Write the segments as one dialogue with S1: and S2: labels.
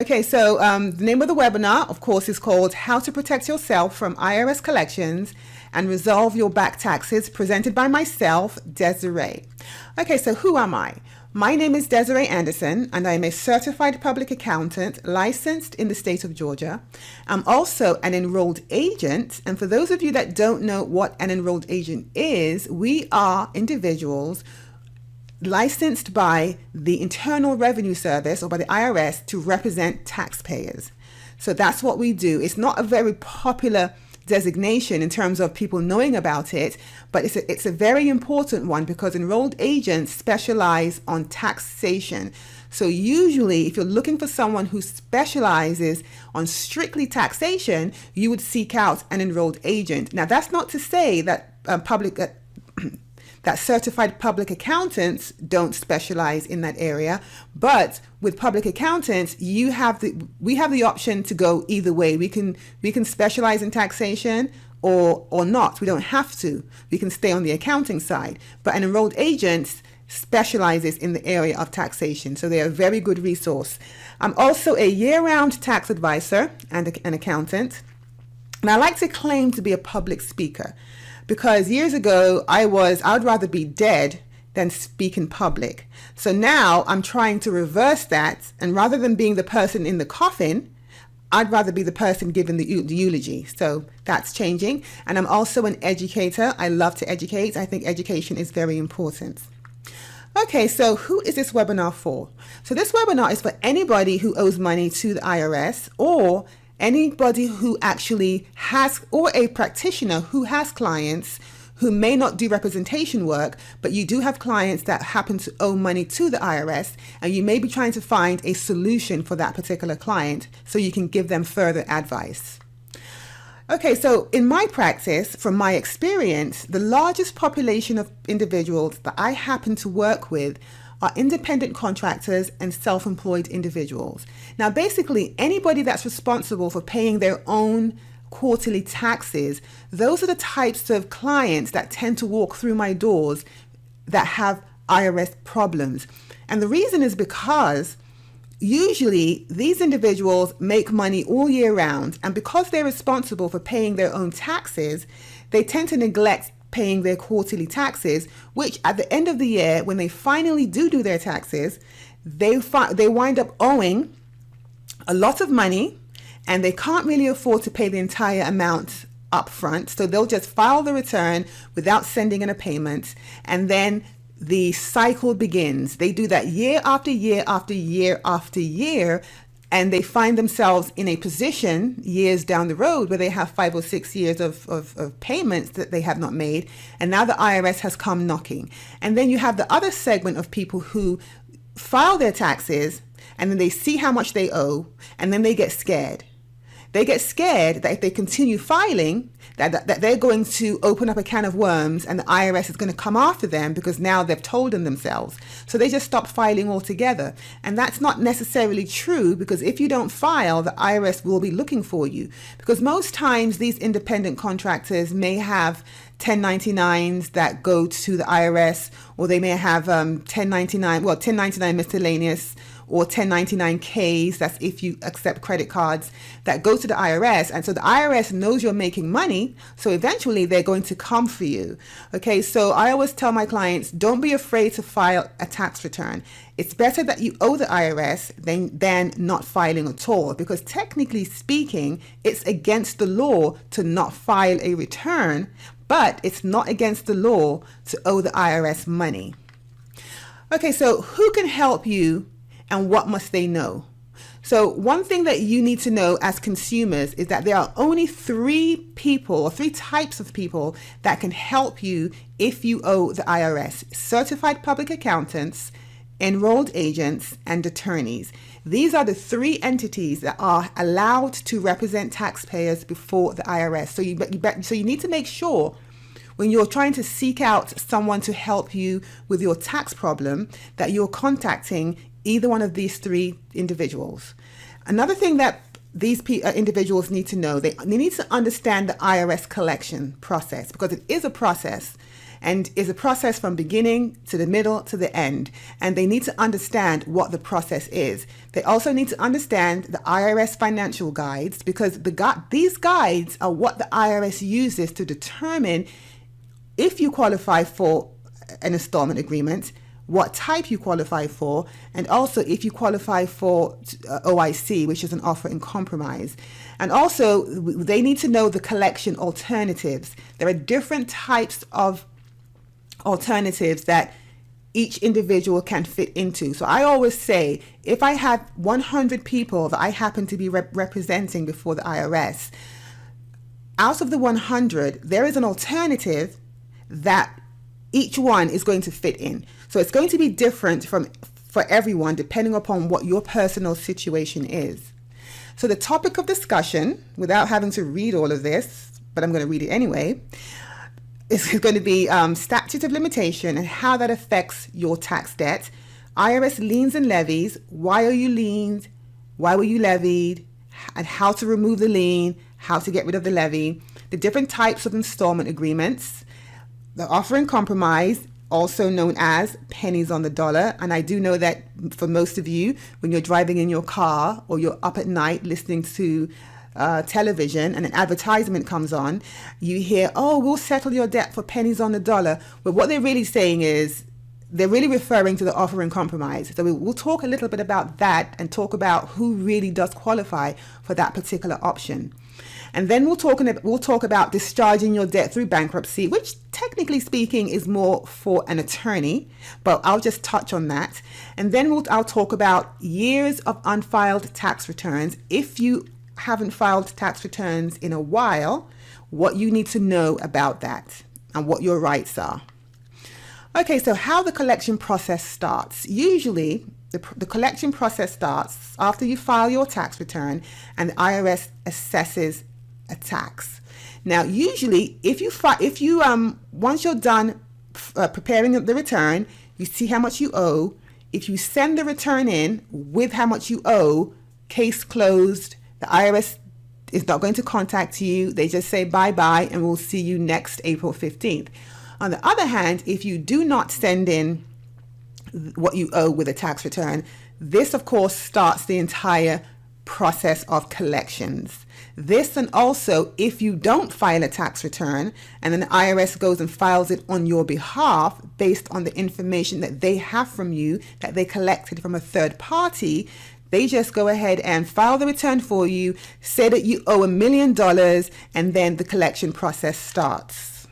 S1: Okay, so the name of the webinar, of course, is called How to Protect Yourself from IRS Collections and Resolve Your Back Taxes, presented by myself, Desiree. Okay, so who am I? My name is Desiree Anderson, and I am a certified public accountant licensed in the state of Georgia. I'm also an enrolled agent, and for those of you that don't know what an enrolled agent is, we are individuals licensed by the Internal Revenue Service or by the IRS to represent taxpayers. So that's what we do. It's not a very popular designation in terms of people knowing about it, but it's a very important one because enrolled agents specialize on taxation. So usually if you're looking for someone who specializes on strictly taxation, you would seek out an enrolled agent. Now that's not to say that that certified public accountants don't specialize in that area, but with public accountants, we have the option to go either way. We can specialize in taxation or not. We don't have to. We can stay on the accounting side. But an enrolled agent specializes in the area of taxation, so they're a very good resource. I'm also a year-round tax advisor and an accountant, and I like to claim to be a public speaker. Because years ago, I would rather be dead than speak in public. So now I'm trying to reverse that. And rather than being the person in the coffin, I'd rather be the person giving the eulogy. So that's changing. And I'm also an educator. I love to educate. I think education is very important. Okay, so who is this webinar for? So this webinar is for anybody who owes money to the IRS or anybody who actually has, or a practitioner who has clients who may not do representation work, but you do have clients that happen to owe money to the IRS, and you may be trying to find a solution for that particular client so you can give them further advice. Okay, so in my practice, from my experience, the largest population of individuals that I happen to work with are independent contractors and self-employed individuals. Now, basically, anybody that's responsible for paying their own quarterly taxes, those are the types of clients that tend to walk through my doors that have IRS problems. And the reason is because usually these individuals make money all year round, and because they're responsible for paying their own taxes, they tend to neglect paying their quarterly taxes, which at the end of the year, when they finally do their taxes, they wind up owing a lot of money, and they can't really afford to pay the entire amount up front. So they'll just file the return without sending in a payment, and then the cycle begins. They do that year after year after year after year, and they find themselves in a position years down the road where they have 5 or 6 years of payments that they have not made. And now the IRS has come knocking. And then you have the other segment of people who file their taxes and then they see how much they owe, and then they get scared. They get scared that if they continue filing, that they're going to open up a can of worms and the IRS is going to come after them because now they've told them themselves. So they just stop filing altogether. And that's not necessarily true, because if you don't file, the IRS will be looking for you. Because most times these independent contractors may have 1099s that go to the IRS, or they may have 1099 miscellaneous, or 1099Ks, that's if you accept credit cards, that go to the IRS. And so the IRS knows you're making money, so eventually they're going to come for you. Okay, so I always tell my clients, don't be afraid to file a tax return. It's better that you owe the IRS than not filing at all, because technically speaking, it's against the law to not file a return, but it's not against the law to owe the IRS money. Okay, so who can help you and what must they know? So one thing that you need to know as consumers is that there are only 3 people or 3 types of people that can help you if you owe the IRS: certified public accountants, enrolled agents, and attorneys. These are the 3 entities that are allowed to represent taxpayers before the IRS. So you need to make sure when you're trying to seek out someone to help you with your tax problem that you're contacting either one of these 3 individuals. Another thing that these individuals need to know, they need to understand the IRS collection process, because it is a process. and is a process from beginning to the middle to the end. And they need to understand what the process is. They also need to understand the IRS financial guides, because these guides are what the IRS uses to determine if you qualify for an installment agreement, what type you qualify for, and also if you qualify for OIC, which is an offer in compromise. And also, they need to know the collection alternatives. There are different types of alternatives that each individual can fit into. So I always say, if I have 100 people that I happen to be representing before the IRS, out of the 100, there is an alternative that each one is going to fit in. So it's going to be different for everyone depending upon what your personal situation is. So the topic of discussion, without having to read all of this, but I'm going to read it anyway, is going to be Statute of Limitation and how that affects your tax debt, IRS liens and levies, why are you liened, why were you levied, and how to remove the lien, how to get rid of the levy, the different types of installment agreements, the offer in compromise, also known as pennies on the dollar. And I do know that for most of you, when you're driving in your car or you're up at night listening to television and an advertisement comes on, you hear, oh, we'll settle your debt for pennies on the dollar. But what they're really saying is, they're really referring to the offer in compromise. So we'll talk a little bit about that and talk about who really does qualify for that particular option. And then we'll talk about discharging your debt through bankruptcy, which technically speaking is more for an attorney, but I'll just touch on that. And then I'll talk about years of unfiled tax returns. If you haven't filed tax returns in a while, what you need to know about that and what your rights are. Okay, so how the collection process starts. Usually, the collection process starts after you file your tax return and the IRS assesses a tax. Now, usually, if you once you're done preparing the return, you see how much you owe. If you send the return in with how much you owe, case closed. The IRS is not going to contact you. They just say bye-bye and we'll see you next April 15th. On the other hand, if you do not send in what you owe with a tax return, this, of course, starts the entire process of collections. This, and also if you don't file a tax return and then the IRS goes and files it on your behalf based on the information that they have from you that they collected from a third party, they just go ahead and file the return for you, say that you owe $1 million, and then the collection process starts.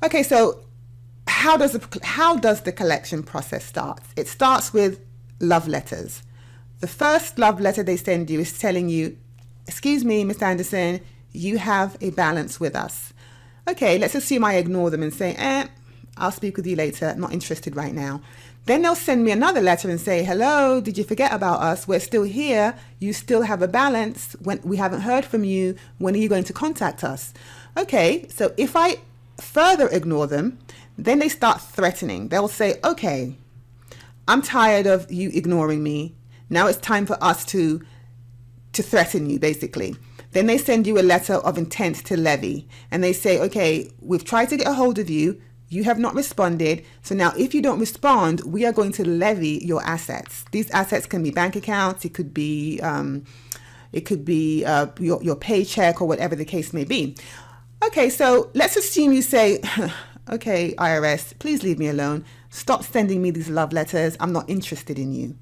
S1: Okay, so how does the collection process start? It starts with love letters. The first love letter they send you is telling you, excuse me, Miss Anderson, you have a balance with us. Okay, let's assume I ignore them and say, I'll speak with you later, not interested right now. Then they'll send me another letter and say, hello, did you forget about us? We're still here. You still have a balance. When we haven't heard from you, when are you going to contact us? Okay, so if I further ignore them, then they start threatening. They'll say, okay, I'm tired of you ignoring me. Now it's time for us to threaten you, basically. Then they send you a letter of intent to levy. And they say, okay, we've tried to get a hold of you. You have not responded. So now if you don't respond, we are going to levy your assets. These assets can be bank accounts. It could be your paycheck or whatever the case may be. Okay, so let's assume you say, okay, IRS, please leave me alone. Stop sending me these love letters. I'm not interested in you.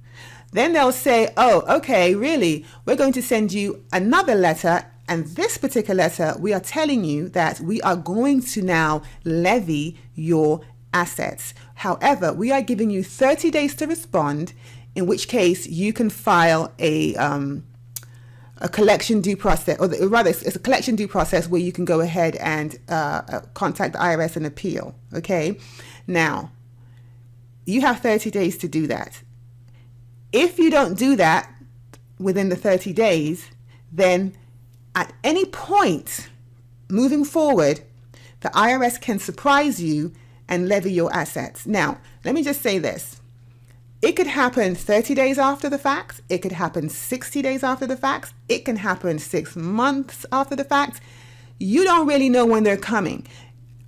S1: Then they'll say, oh, okay, really? We're going to send you another letter. And this particular letter, we are telling you that we are going to now levy your assets. However, we are giving you 30 days to respond, in which case you can file a collection due process, or rather, it's a collection due process where you can go ahead and contact the IRS and appeal. Okay, now you have 30 days to do that. If you don't do that within the 30 days, then at any point moving forward, the IRS can surprise you and levy your assets. Now, let me just say this. It could happen 30 days after the fact. It could happen 60 days after the fact. It can happen 6 months after the fact. You don't really know when they're coming.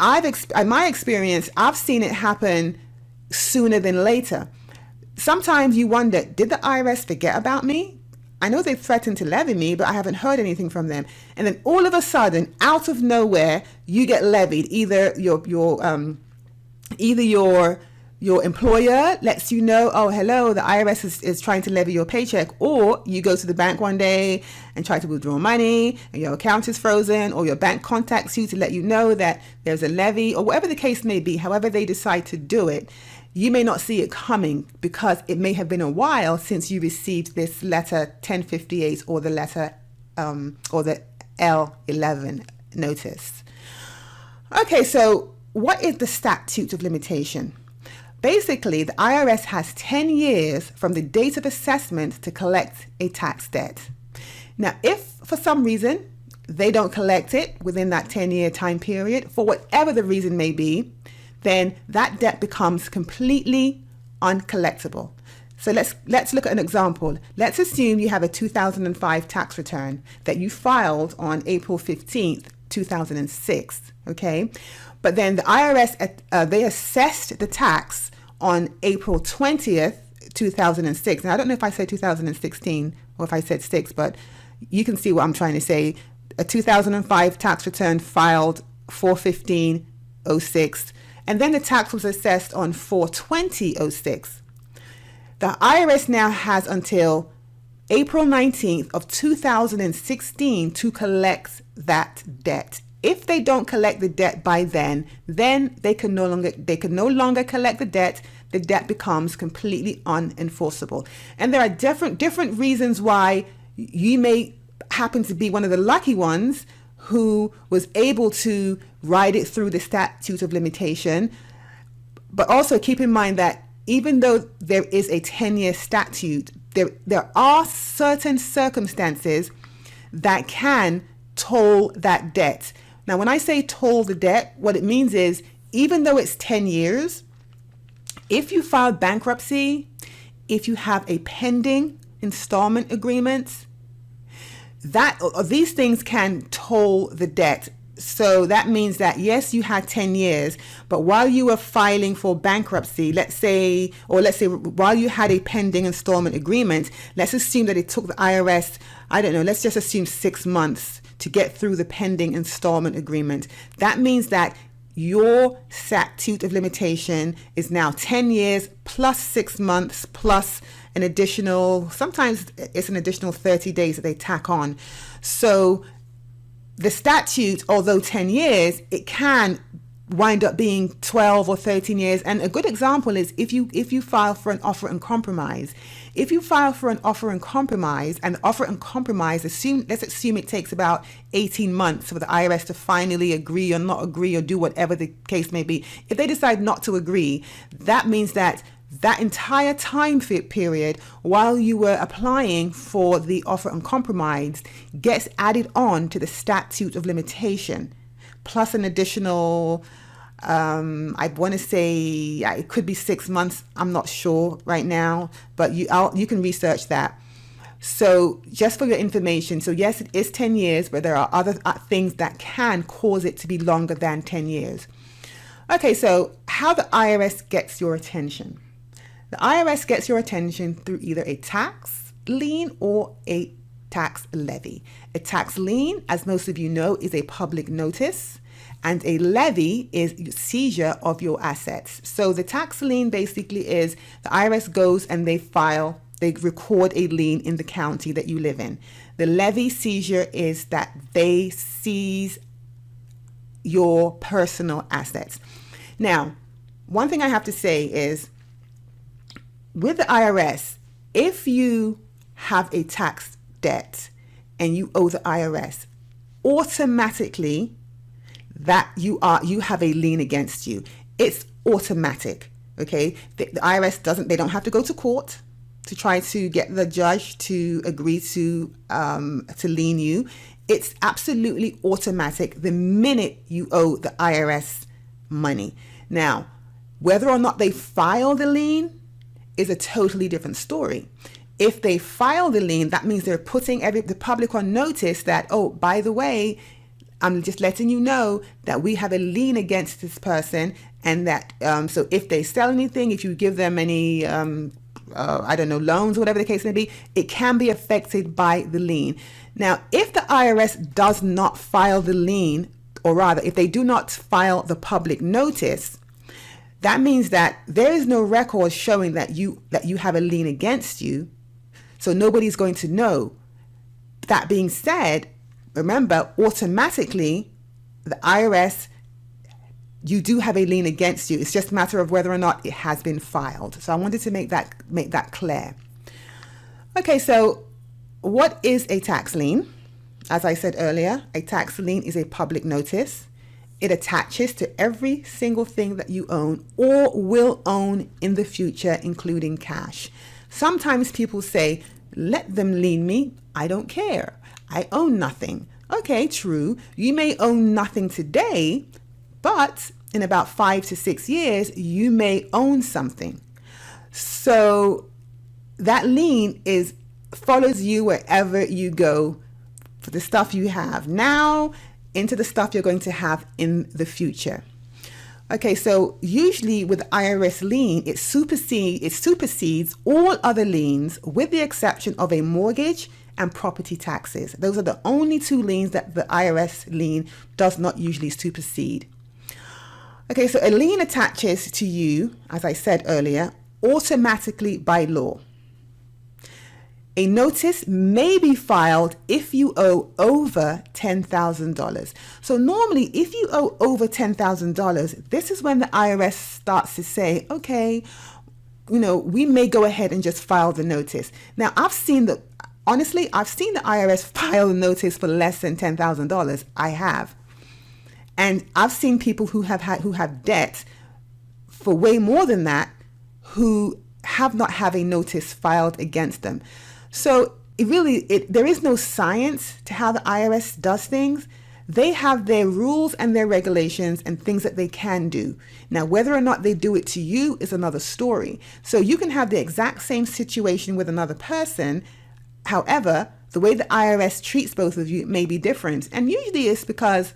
S1: in my experience, I've seen it happen sooner than later. Sometimes you wonder, did the IRS forget about me? I know they threatened to levy me, but I haven't heard anything from them. And then all of a sudden, out of nowhere, you get levied. Either your employer lets you know, oh, hello, the IRS is trying to levy your paycheck, or you go to the bank one day and try to withdraw money and your account is frozen, or your bank contacts you to let you know that there's a levy, or whatever the case may be. However they decide to do it, you may not see it coming because it may have been a while since you received this letter 1058 or the letter or the L11 notice. Okay, so what is the statute of limitation? Basically, the IRS has 10 years from the date of assessment to collect a tax debt. Now, if for some reason they don't collect it within that 10-year time period, for whatever the reason may be, then that debt becomes completely uncollectible. So let's look at an example. Let's assume you have a 2005 tax return that you filed on April 15th, 2006, okay? But then the IRS, they assessed the tax on April 20th, 2006. Now, I don't know if I said 2016 or if I said 6, but you can see what I'm trying to say. A 2005 tax return filed 4/15/06, and then the tax was assessed on 4/20/06. The IRS now has until April 19th of 2016 to collect that debt. If they don't collect the debt by then they can no longer collect the debt. The debt becomes completely unenforceable. And there are different reasons why you may happen to be one of the lucky ones who was able to ride it through the statute of limitation. But also keep in mind that even though there is a 10-year statute, there are certain circumstances that can toll that debt. Now, when I say toll the debt, what it means is even though it's 10 years, if you filed bankruptcy, if you have a pending installment agreement, these things can toll the debt. So that means that, yes, you had 10 years, but while you were filing for bankruptcy, let's say while you had a pending installment agreement, let's assume that it took the IRS, I don't know, let's just assume 6 months to get through the pending installment agreement. That means that your statute of limitation is now 10 years plus 6 months plus an additional, sometimes it's an additional 30 days that they tack on. So the statute, although 10 years, it can wind up being 12 or 13 years. And a good example is if you file for an offer and compromise. If you file for an offer and compromise, and the offer and compromise, let's assume it takes about 18 months for the IRS to finally agree or not agree or do whatever the case may be. If they decide not to agree, that means that entire time period while you were applying for the offer and compromise gets added on to the statute of limitation, plus an additional, I want to say, it could be 6 months. I'm not sure right now, but you can research that. So just for your information, so yes, it is 10 years, but there are other things that can cause it to be longer than 10 years. Okay, so how the IRS gets your attention. The IRS gets your attention through either a tax lien or a tax levy. A tax lien, as most of you know, is a public notice, and a levy is seizure of your assets. So the tax lien basically is the IRS goes and they record a lien in the county that you live in. The levy seizure is that they seize your personal assets. Now, one thing I have to say is, with the IRS, if you have a tax debt and you owe the IRS, automatically that you have a lien against you. It's automatic, okay? The IRS they don't have to go to court to try to get the judge to agree to lien you. It's absolutely automatic the minute you owe the IRS money. Now, whether or not they file the lien is a totally different story. If they file the lien, that means they're putting the public on notice that, oh, by the way, I'm just letting you know that we have a lien against this person, and that so if they sell anything, if you give them any I don't know, loans or whatever the case may be, it can be affected by the lien. Now, if the IRS does not file the lien, or rather, if they do not file the public notice, that means that there is no record showing that you have a lien against you, so nobody's going to know. That being said, remember, automatically, the IRS, you do have a lien against you. It's just a matter of whether or not it has been filed. So I wanted to make that clear. Okay, so what is a tax lien? As I said earlier, a tax lien is a public notice. It attaches to every single thing that you own or will own in the future, including cash. Sometimes people say, let them lien me. I don't care. I own nothing. Okay, true. You may own nothing today, but in about 5 to 6 years, you may own something. So that lien follows you wherever you go, for the stuff you have now into the stuff you're going to have in the future. Okay, so usually with IRS lien, it supersedes all other liens with the exception of a mortgage and property taxes. Those are the only two liens that the IRS lien does not usually supersede. Okay, so a lien attaches to you, as I said earlier, automatically by law. A notice may be filed if you owe over $10,000. So normally, if you owe over $10,000, this is when the IRS starts to say, okay, we may go ahead and just file the notice. Now, honestly, I've seen the IRS file a notice for less than $10,000. I have. And I've seen people who have debt for way more than that, who have not had a notice filed against them. So there is no science to how the IRS does things. They have their rules and their regulations and things that they can do. Now, whether or not they do it to you is another story. So you can have the exact same situation with another person. However, the way the IRS treats both of you may be different. And usually it's because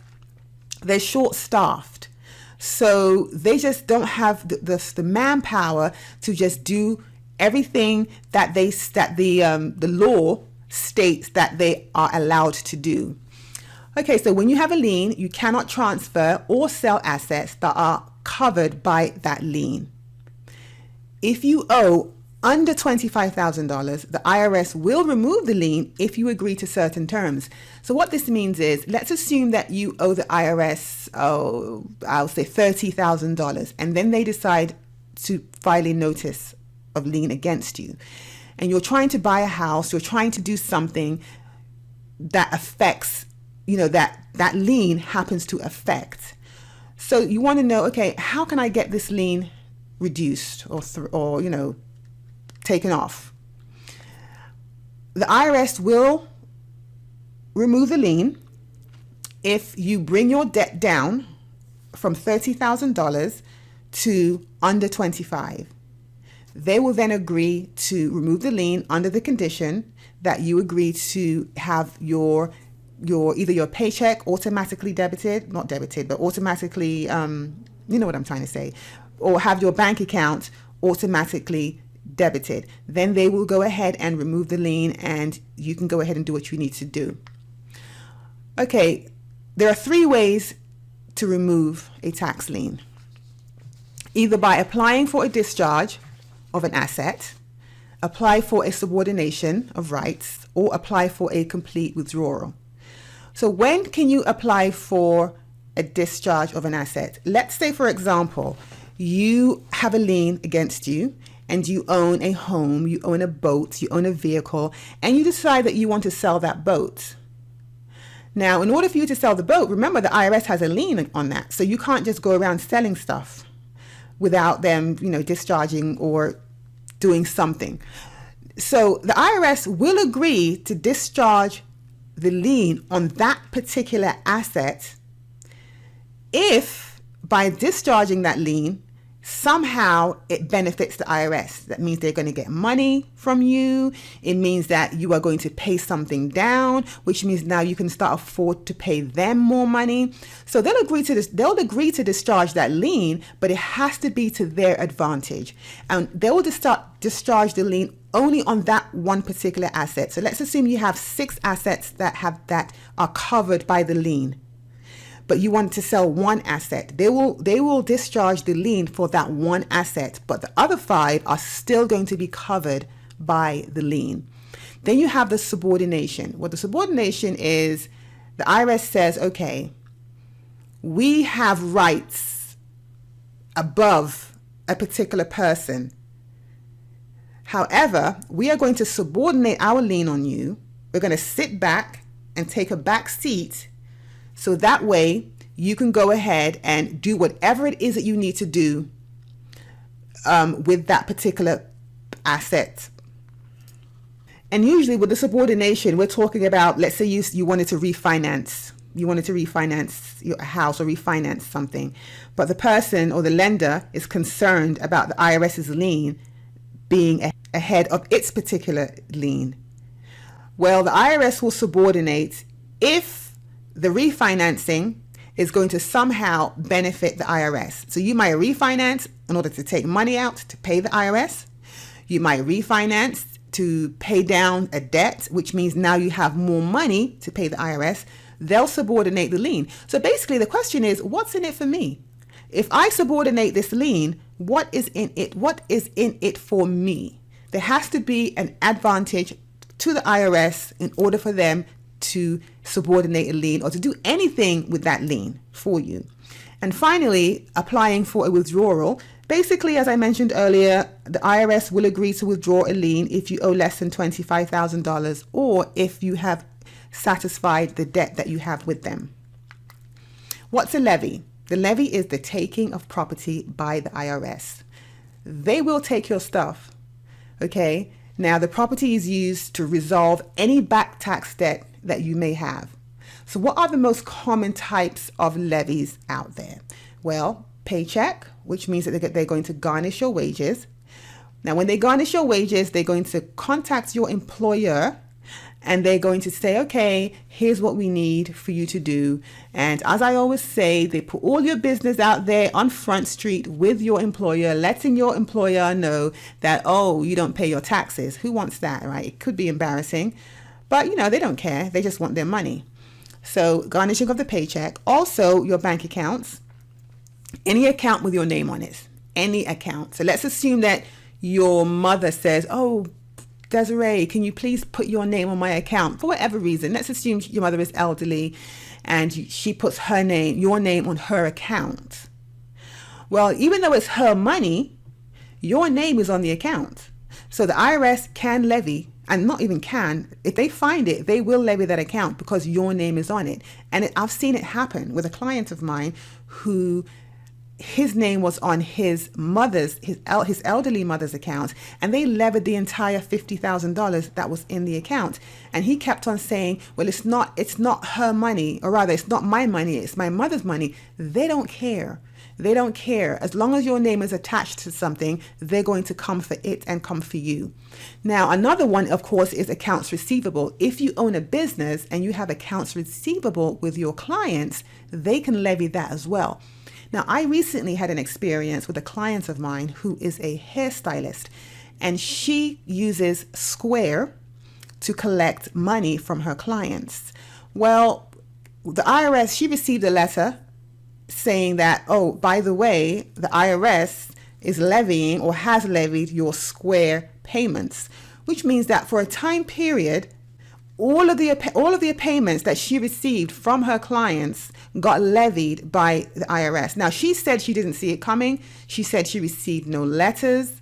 S1: they're short-staffed. So they just don't have the manpower to just do everything that the law states that they are allowed to do. Okay, so when you have a lien, you cannot transfer or sell assets that are covered by that lien. If you owe under $25,000, the IRS will remove the lien if you agree to certain terms. So what this means is, let's assume that you owe the IRS, I'll say $30,000, and then they decide to file a notice of lien against you. And you're trying to buy a house, you're trying to do something that affects, that lien happens to affect. So you want to know, okay, how can I get this lien reduced or taken off? The IRS will remove the lien if you bring your debt down from $30,000 to under $25,000. They will then agree to remove the lien under the condition that you agree to have either your paycheck automatically debited, not debited, but automatically, you know what I'm trying to say, or have your bank account automatically debited. Then they will go ahead and remove the lien, and you can go ahead and do what you need to do. Okay, there are 3 ways to remove a tax lien. Either by applying for a discharge of an asset, apply for a subordination of rights, or apply for a complete withdrawal. So when can you apply for a discharge of an asset? Let's say, for example, you have a lien against you and you own a home, you own a boat, you own a vehicle, and you decide that you want to sell that boat. Now, in order for you to sell the boat, remember the IRS has a lien on that. So you can't just go around selling stuff without them, discharging or doing something. So the IRS will agree to discharge the lien on that particular asset if by discharging that lien, somehow it benefits the IRS. That means they're going to get money from you. It means that you are going to pay something down, which means now you can start afford to pay them more money. So they'll agree to this. They'll agree to discharge that lien, but it has to be to their advantage. And they will discharge the lien only on that one particular asset. So let's assume you have 6 assets that are covered by the lien, but you want to sell one asset. They will discharge the lien for that one asset, but the other 5 are still going to be covered by the lien. Then you have the subordination. What the subordination is, the IRS says, okay, we have rights above a particular person. However, we are going to subordinate our lien on you. We're going to sit back and take a back seat, so that way you can go ahead and do whatever it is that you need to do with that particular asset. And usually with the subordination, we're talking about, let's say you wanted to refinance. You wanted to refinance your house or refinance something, but the person or the lender is concerned about the IRS's lien being ahead of its particular lien. Well, the IRS will subordinate if the refinancing is going to somehow benefit the IRS. So you might refinance in order to take money out to pay the IRS. You might refinance to pay down a debt, which means now you have more money to pay the IRS. They'll subordinate the lien. So basically the question is, what's in it for me? If I subordinate this lien, what is in it? What is in it for me? There has to be an advantage to the IRS in order for them to subordinate a lien or to do anything with that lien for you. And finally, applying for a withdrawal. Basically, as I mentioned earlier, the IRS will agree to withdraw a lien if you owe less than $25,000 or if you have satisfied the debt that you have with them. What's a levy? The levy is the taking of property by the IRS. They will take your stuff, okay? Now, the property is used to resolve any back tax debt that you may have. So what are the most common types of levies out there? Well, paycheck, which means that they're going to garnish your wages. Now, when they garnish your wages, they're going to contact your employer and they're going to say, okay, here's what we need for you to do. And as I always say, they put all your business out there on Front Street with your employer, letting your employer know that, oh, you don't pay your taxes. Who wants that, right? It could be embarrassing, but they don't care. They just want their money. So garnishing of the paycheck. Also, your bank accounts. Any account with your name on it. Any account. So let's assume that your mother says, oh, Desiree, can you please put your name on my account for whatever reason? Let's assume your mother is elderly and she puts your name on her account. Well, even though it's her money, your name is on the account. So the IRS can levy, and not even can, if they find it, they will levy that account because your name is on it. And I've seen it happen with a client of mine who his name was on his elderly mother's account, and they levied the entire $50,000 that was in the account. And he kept on saying, well, it's not her money, or rather, it's not my money, it's my mother's money. They don't care. They don't care. As long as your name is attached to something, they're going to come for it and come for you. Now, another one, of course, is accounts receivable. If you own a business and you have accounts receivable with your clients, they can levy that as well. Now, I recently had an experience with a client of mine who is a hairstylist, and she uses Square to collect money from her clients. Well, the IRS, she received a letter saying that, oh, by the way, the IRS is levying or has levied your Square payments, which means that for a time period, all of the payments that she received from her clients got levied by the IRS. Now, she said she didn't see it coming. She said she received no letters.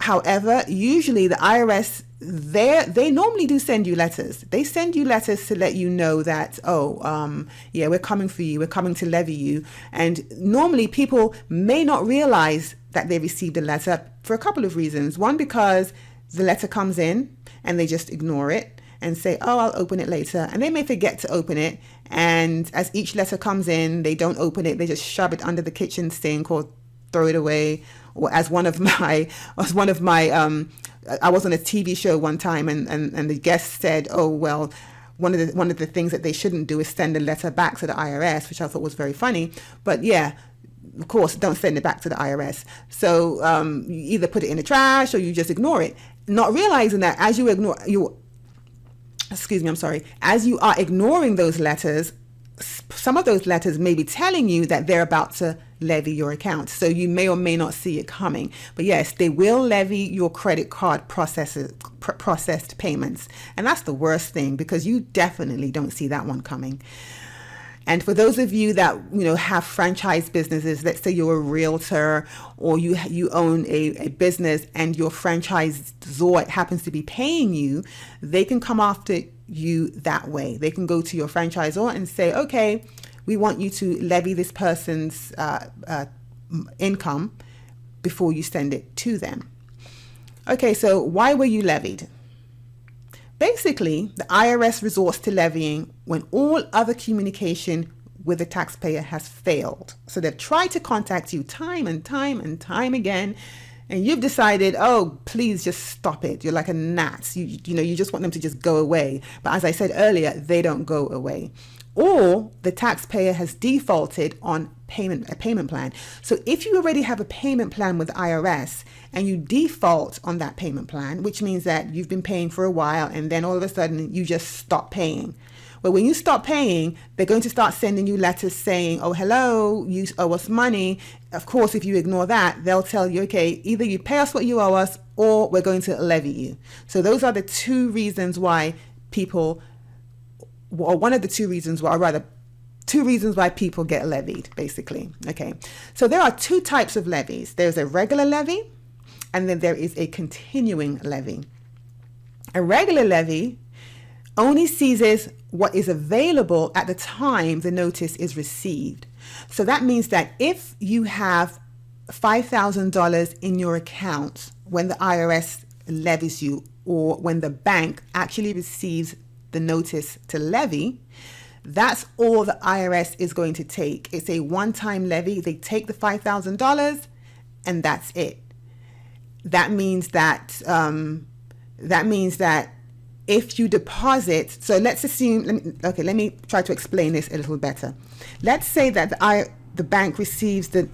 S1: However, usually the IRS, they normally do send you letters. They send you letters to let you know that, yeah, we're coming for you. We're coming to levy you. And normally people may not realize that they received a letter for a couple of reasons. One, because the letter comes in and they just ignore it and say, oh, I'll open it later. And they may forget to open it. And as each letter comes in, they don't open it. They just shove it under the kitchen sink or throw it away. Or as one of my I was on a TV show one time, and the guest said, oh, well, one of the things that they shouldn't do is send a letter back to the IRS, which I thought was very funny. But yeah, of course, don't send it back to the IRS. So you either put it in the trash or you just ignore it, not realizing that as you are ignoring those letters, some of those letters may be telling you that they're about to levy your account. So you may or may not see it coming. But yes, they will levy your credit card processed payments. And that's the worst thing, because you definitely don't see that one coming. And for those of you that, have franchise businesses, let's say you're a realtor or you own a business and your franchisor happens to be paying you, they can come after you that way. They can go to your franchisor and say, okay, we want you to levy this person's income before you send it to them. Okay, so why were you levied? Basically, the IRS resorts to levying when all other communication with the taxpayer has failed. So they've tried to contact you time and time and time again, and you've decided, oh, please just stop it. You're like a gnat. You just want them to just go away. But as I said earlier, they don't go away. Or the taxpayer has defaulted on a payment plan. So if you already have a payment plan with the IRS and you default on that payment plan, which means that you've been paying for a while and then all of a sudden you just stop paying. Well, when you stop paying, they're going to start sending you letters saying, oh, hello, you owe us money. Of course, if you ignore that, they'll tell you, okay, either you pay us what you owe us or we're going to levy you. So those are the two reasons why people two reasons why people get levied, basically. Okay, so there are two types of levies. There's a regular levy, and then there is a continuing levy. A regular levy only seizes what is available at the time the notice is received. So that means that if you have $5,000 in your account when the IRS levies you, or when the bank actually receives the notice to levy, that's all the IRS is going to take. It's a one-time levy. They take the $5,000 and that's it. That means that if you deposit, so let's assume, let me try to explain this a little better. Let's say that the bank receives the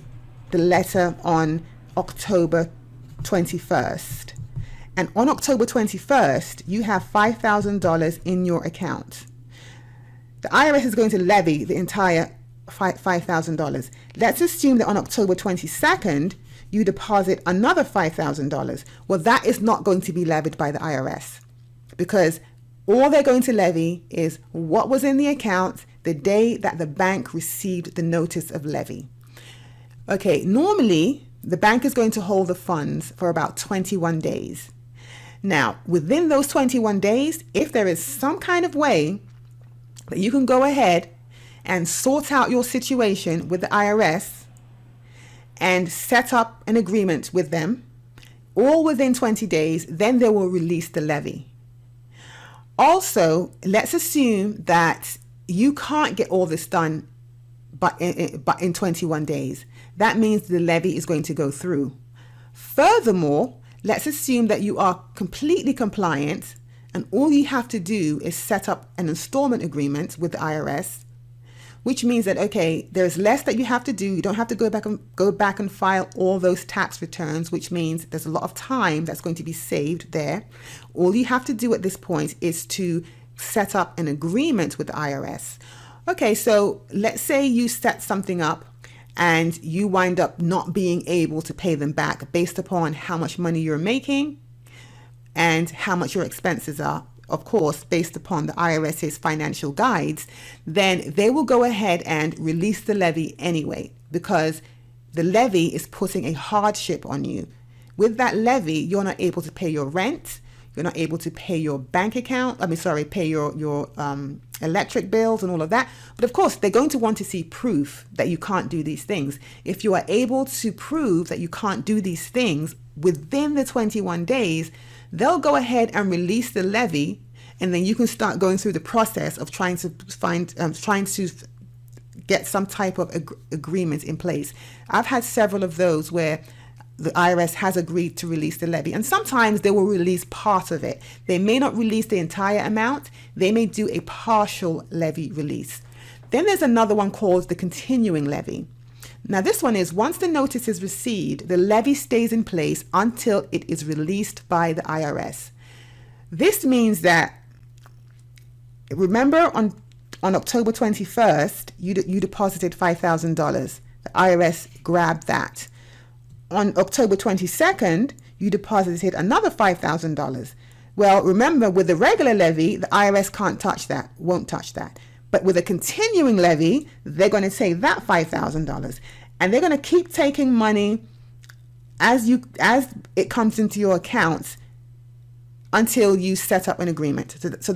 S1: letter on October 21st. And on October 21st, you have $5,000 in your account. The IRS is going to levy the entire $5,000. Let's assume that on October 22nd, you deposit another $5,000. Well, that is not going to be levied by the IRS, because all they're going to levy is what was in the account the day that the bank received the notice of levy. Okay, normally the bank is going to hold the funds for about 21 days. Now, within those 21 days, if there is some kind of way that you can go ahead and sort out your situation with the IRS and set up an agreement with them, all within 20 days, then they will release the levy. Also, let's assume that you can't get all this done but in 21 days. That means the levy is going to go through. Furthermore, let's assume that you are completely compliant and all you have to do is set up an installment agreement with the IRS, which means that, okay, there's less that you have to do. You don't have to go back and file all those tax returns, which means there's a lot of time that's going to be saved there. All you have to do at this point is to set up an agreement with the IRS. Okay, so let's say you set something up and you wind up not being able to pay them back based upon how much money you're making and how much your expenses are, of course, based upon the IRS's financial guides, then they will go ahead and release the levy anyway, because the levy is putting a hardship on you. With that levy, you're not able to pay your rent, you're not able to pay your bank account, pay your electric bills and all of that. But of course, they're going to want to see proof that you can't do these things. If you are able to prove that you can't do these things within the 21 days, they'll go ahead and release the levy, and then you can start going through the process of trying to get some type of agreement in place. I've had several of those where the IRS has agreed to release the levy, and sometimes they will release part of it. They may not release the entire amount. They may do a partial levy release. Then there's another one called the continuing levy. Now this one is, once the notice is received, the levy stays in place until it is released by the IRS. This means that, remember on October 21st, you deposited $5,000. The IRS grabbed that. On October 22nd, you deposited another $5,000. Well, remember, with the regular levy, the IRS can't touch that, won't touch that. But with a continuing levy, they're going to take that $5,000, and they're going to keep taking money as it comes into your accounts until you set up an agreement. So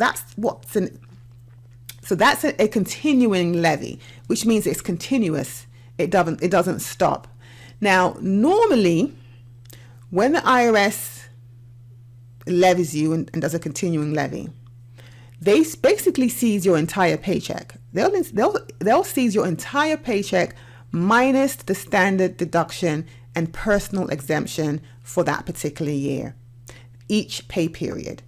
S1: that's a continuing levy, which means it's continuous. It doesn't stop. Now, normally, when the IRS levies you and does a continuing levy, they basically seize your entire paycheck. They'll seize your entire paycheck minus the standard deduction and personal exemption for that particular year, each pay period.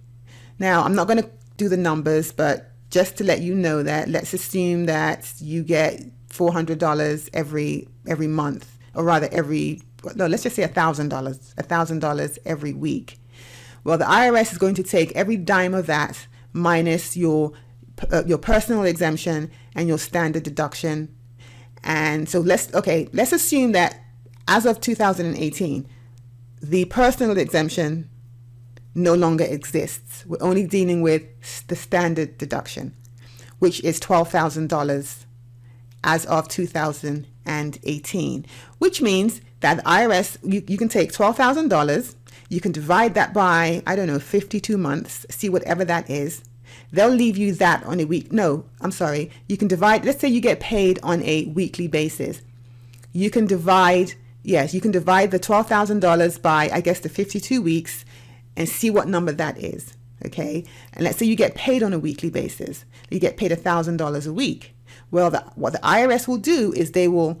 S1: Now, I'm not going to do the numbers, but just to let you know that, let's assume that you get $400 every month, or rather let's just say $1,000 every week. Well, the IRS is going to take every dime of that minus your personal exemption and your standard deduction. And so let's assume that as of 2018, the personal exemption no longer exists. We're only dealing with the standard deduction, which is $12,000 as of 2018, which means that the IRS, you can take $12,000, you can divide that by, 52 months, see whatever that is. They'll leave you that on a week. No, I'm sorry. You can divide, let's say you get paid on a weekly basis. You can divide the $12,000 by, the 52 weeks and see what number that is. Okay. And let's say you get paid on a weekly basis. You get paid $1,000 a week. Well, what the IRS will do is they will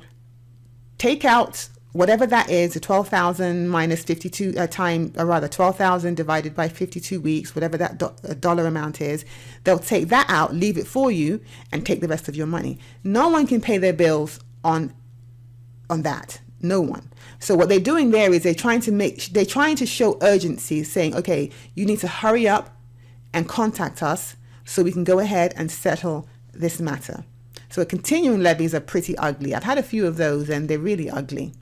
S1: take out whatever that is, the 12,000 minus 52 12,000 divided by 52 weeks, whatever that dollar amount is. They'll take that out, leave it for you, and take the rest of your money. No one can pay their bills on that. No one. So what they're doing there is they're trying to show urgency, saying, okay, you need to hurry up and contact us so we can go ahead and settle this matter. So continuing levies are pretty ugly. I've had a few of those and they're really ugly.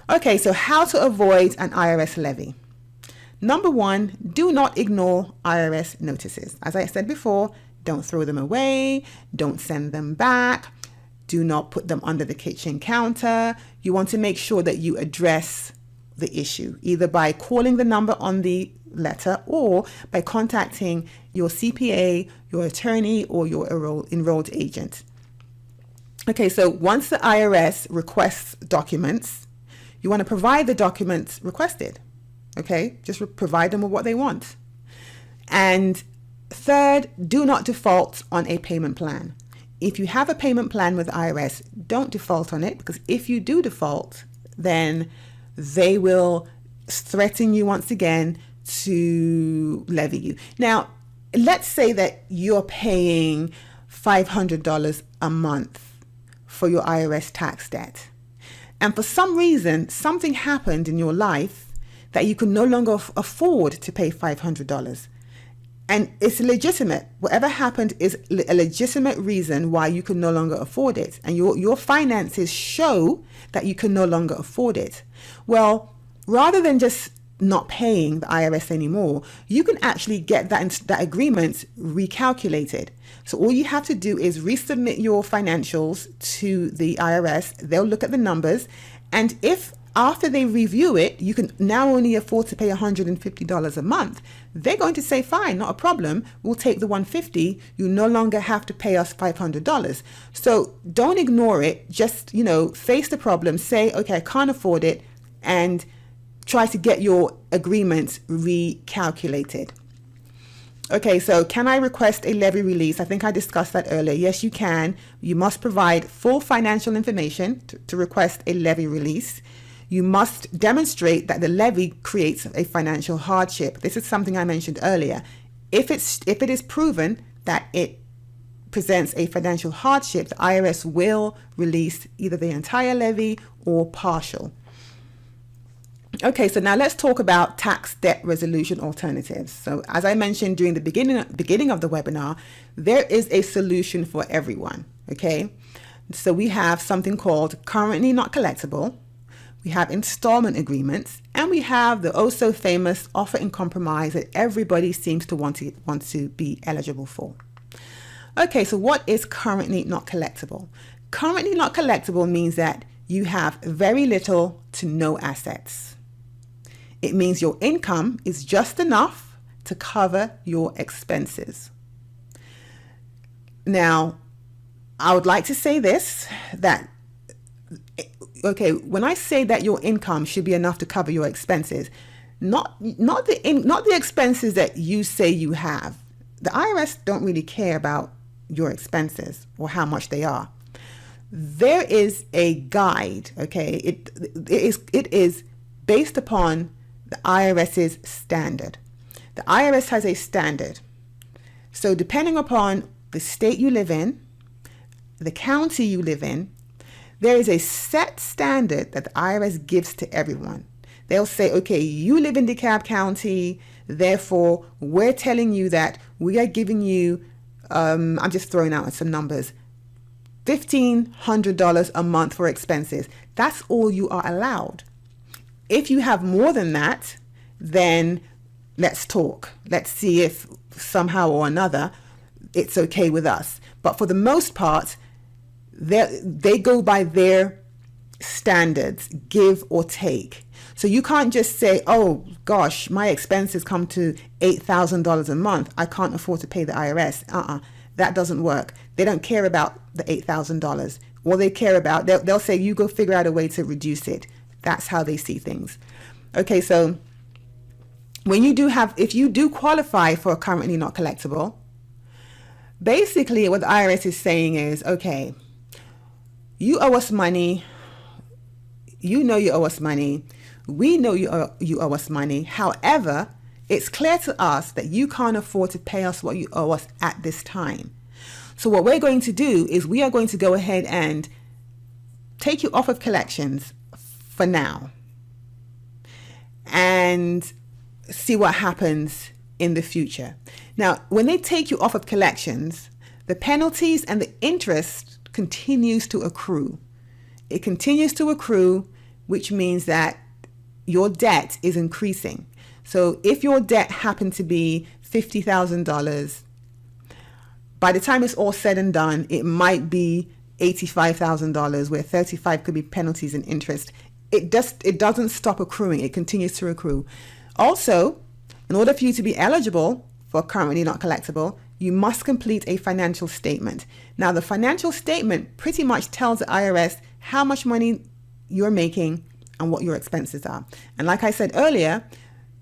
S1: Okay, so how to avoid an IRS levy. Number one, do not ignore IRS notices. As I said before, don't throw them away, don't send them back, do not put them under the kitchen counter. You want to make sure that you address the issue, either by calling the number on the letter or by contacting your CPA, your attorney, or your enrolled agent. Okay, so once the IRS requests documents, you want to provide the documents requested. Okay, just provide them with what they want. And third, do not default on a payment plan. If you have a payment plan with the IRS, don't default on it, because if you do default, then they will threaten you once again to levy you. Now, let's say that you're paying $500 a month for your IRS tax debt. And for some reason, something happened in your life that you can no longer afford to pay $500. And it's legitimate. Whatever happened is a legitimate reason why you can no longer afford it. And your finances show that you can no longer afford it. Well, rather than just not paying the IRS anymore, you can actually get that agreement recalculated. So all you have to do is resubmit your financials to the IRS. They'll look at the numbers. And if after they review it, you can now only afford to pay $150 a month, they're going to say, fine, not a problem. We'll take the $150. You no longer have to pay us $500. So don't ignore it. Just, face the problem. Say, okay, I can't afford it. And try to get your agreements recalculated. Okay, so can I request a levy release? I think I discussed that earlier. Yes, you can. You must provide full financial information to request a levy release. You must demonstrate that the levy creates a financial hardship. This is something I mentioned earlier. If it is proven that it presents a financial hardship, the IRS will release either the entire levy or partial. Okay, so now let's talk about tax debt resolution alternatives. So as I mentioned during the beginning of the webinar, there is a solution for everyone, okay? So we have something called currently not collectible, we have installment agreements, and we have the oh so famous offer in compromise that everybody seems to want to be eligible for. Okay, so what is currently not collectible? Currently not collectible means that you have very little to no assets. It means your income is just enough to cover your expenses. Now, I would like to say this, that, okay, when I say that your income should be enough to cover your expenses, not the expenses that you say you have. The IRS don't really care about your expenses or how much they are. There is a guide, okay? It is based upon the IRS's standard. The IRS has a standard. So depending upon the state you live in, the county you live in, there is a set standard that the IRS gives to everyone. They'll say, okay, you live in DeKalb County, therefore we're telling you that we are giving you, I'm just throwing out some numbers, $1,500 a month for expenses. That's all you are allowed. If you have more than that, then let's talk. Let's see if somehow or another it's okay with us. But for the most part, they go by their standards, give or take. So you can't just say, oh gosh, my expenses come to $8,000 a month. I can't afford to pay the IRS. That doesn't work. They don't care about the $8,000. All they care about, they'll say, you go figure out a way to reduce it. That's how they see things. Okay, so if you do qualify for currently not collectible, basically what the IRS is saying is, okay, you owe us money. You know you owe us money. We know you owe us money. However, it's clear to us that you can't afford to pay us what you owe us at this time. So what we're going to do is we are going to go ahead and take you off of collections for now and see what happens in the future. Now, when they take you off of collections, the penalties and the interest continues to accrue. It continues to accrue, which means that your debt is increasing. So if your debt happened to be $50,000, by the time it's all said and done, it might be $85,000, where 35 could be penalties and interest. It doesn't stop accruing. It continues to accrue. Also, in order for you to be eligible for currently not collectible, you must complete a financial statement. Now, the financial statement pretty much tells the IRS how much money you're making and what your expenses are. And like I said earlier,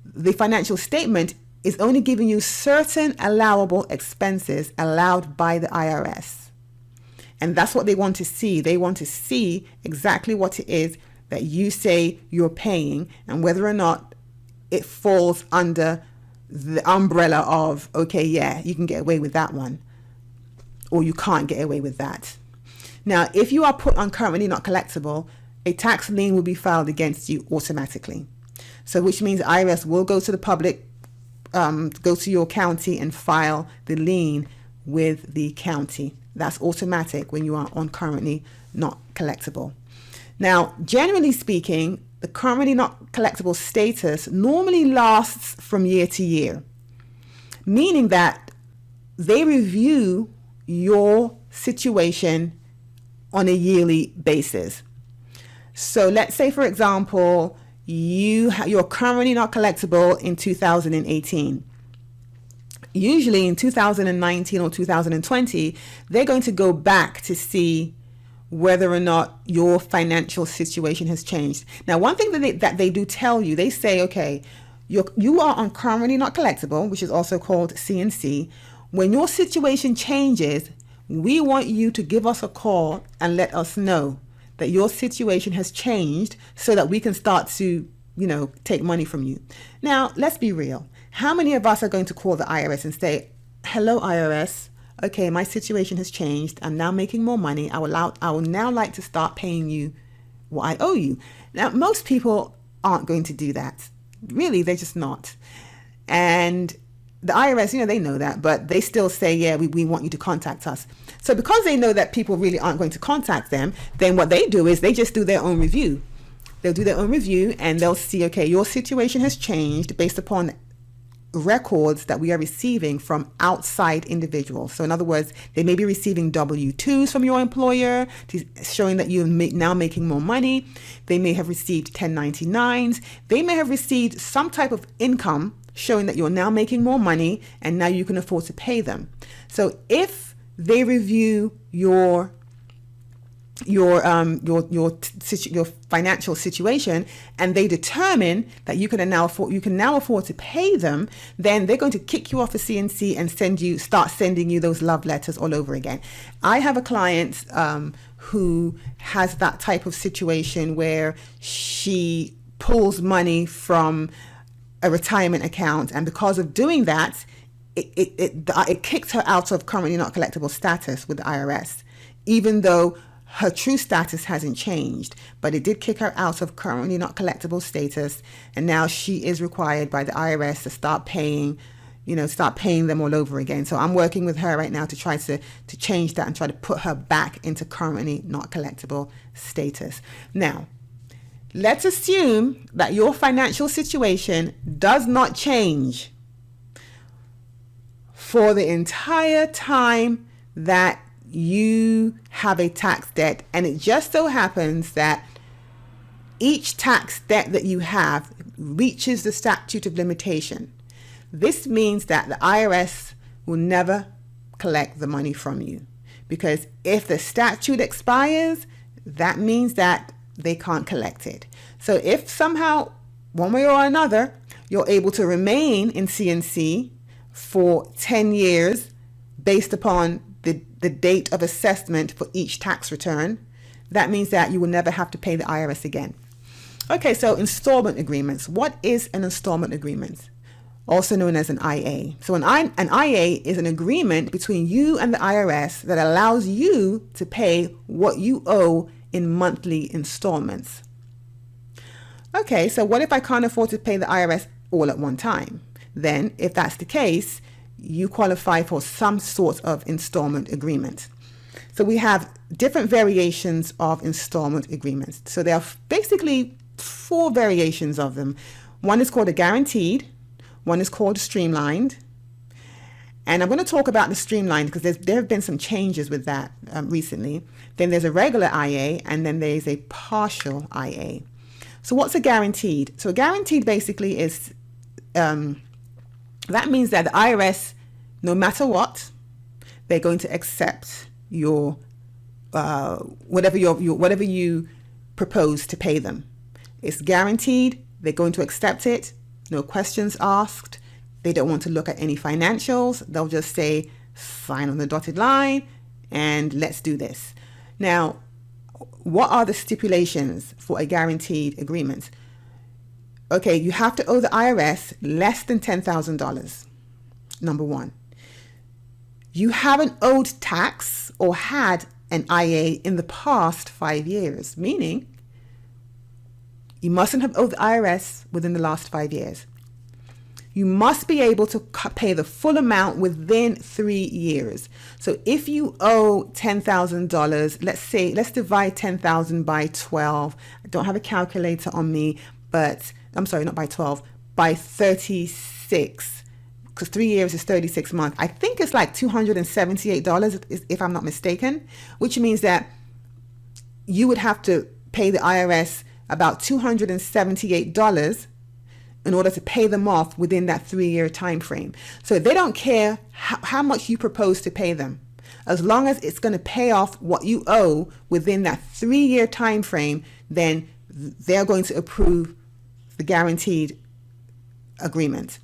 S1: the financial statement is only giving you certain allowable expenses allowed by the IRS. And that's what they want to see. They want to see exactly what it is that you say you're paying and whether or not it falls under the umbrella of, okay, yeah, you can get away with that one, or you can't get away with that. Now, if you are put on currently not collectible, a tax lien will be filed against you automatically. So which means IRS will go to the public, go to your county and file the lien with the county. That's automatic when you are on currently not collectible. Now, generally speaking, the currently not collectible status normally lasts from year to year, meaning that they review your situation on a yearly basis. So let's say, for example, you're currently not collectible in 2018. Usually in 2019 or 2020, they're going to go back to see whether or not your financial situation has changed. Now, one thing that they do tell you, they say, okay, You are on currently not collectible, which is also called C&C. When your situation changes, we want you to give us a call and let us know that your situation has changed so that we can start to, take money from you. Now, let's be real. How many of us are going to call the IRS and say, hello, IRS. Okay, my situation has changed. I'm now making more money. I will now like to start paying you what I owe you. Now, most people aren't going to do that. Really, they're just not. And the IRS, they know that, but they still say, yeah, we want you to contact us. So because they know that people really aren't going to contact them, then what they do is they just do their own review. They'll do their own review and they'll see, okay, your situation has changed based upon records that we are receiving from outside individuals. So in other words, they may be receiving W-2s from your employer showing that you're now making more money. They may have received 1099s. They may have received some type of income showing that you're now making more money and now you can afford to pay them. So if they review your financial situation and they determine that you can now afford to pay them, then they're going to kick you off of C&C and start sending you those love letters all over again. I have a client who has that type of situation where she pulls money from a retirement account, and because of doing that, it kicked her out of currently not collectible status with the IRS, even though her true status hasn't changed, but it did kick her out of currently not collectible status, and now she is required by the IRS to start paying them all over again. So I'm working with her right now to try to change that and try to put her back into currently not collectible status. Now, let's assume that your financial situation does not change for the entire time that you have a tax debt, and it just so happens that each tax debt that you have reaches the statute of limitation. This means that the IRS will never collect the money from you, because if the statute expires, that means that they can't collect it. So if somehow, one way or another, you're able to remain in C&C for 10 years based upon the date of assessment for each tax return, that means that you will never have to pay the IRS again. Okay, so installment agreements. What is an installment agreement? Also known as an IA. So an IA is an agreement between you and the IRS that allows you to pay what you owe in monthly installments. Okay, so what if I can't afford to pay the IRS all at one time? Then, if that's the case, you qualify for some sort of installment agreement. So we have different variations of installment agreements. So there are basically 4 variations of them. One is called a guaranteed, one is called streamlined, and I'm going to talk about the streamlined because there have been some changes with that recently. Then there's a regular IA, and then there's a partial IA. So what's a guaranteed? So a guaranteed basically is that means that the IRS, no matter what, they're going to accept your whatever you propose to pay them. It's guaranteed. They're going to accept it. No questions asked. They don't want to look at any financials. They'll just say, sign on the dotted line and let's do this. Now, what are the stipulations for a guaranteed agreement? Okay, you have to owe the IRS less than $10,000. Number one. You haven't owed tax or had an IA in the past 5 years, meaning you mustn't have owed the IRS within the last 5 years. You must be able to pay the full amount within 3 years. So if you owe $10,000, let's divide 10,000 by 12. I don't have a calculator on me, but I'm sorry, not by 12, by 36, because 3 years is 36 months. I think it's like $278 if I'm not mistaken, which means that you would have to pay the IRS about $278 in order to pay them off within that 3-year time frame. So they don't care how much you propose to pay them. As long as it's going to pay off what you owe within that 3-year time frame, then they're going to approve the guaranteed agreement.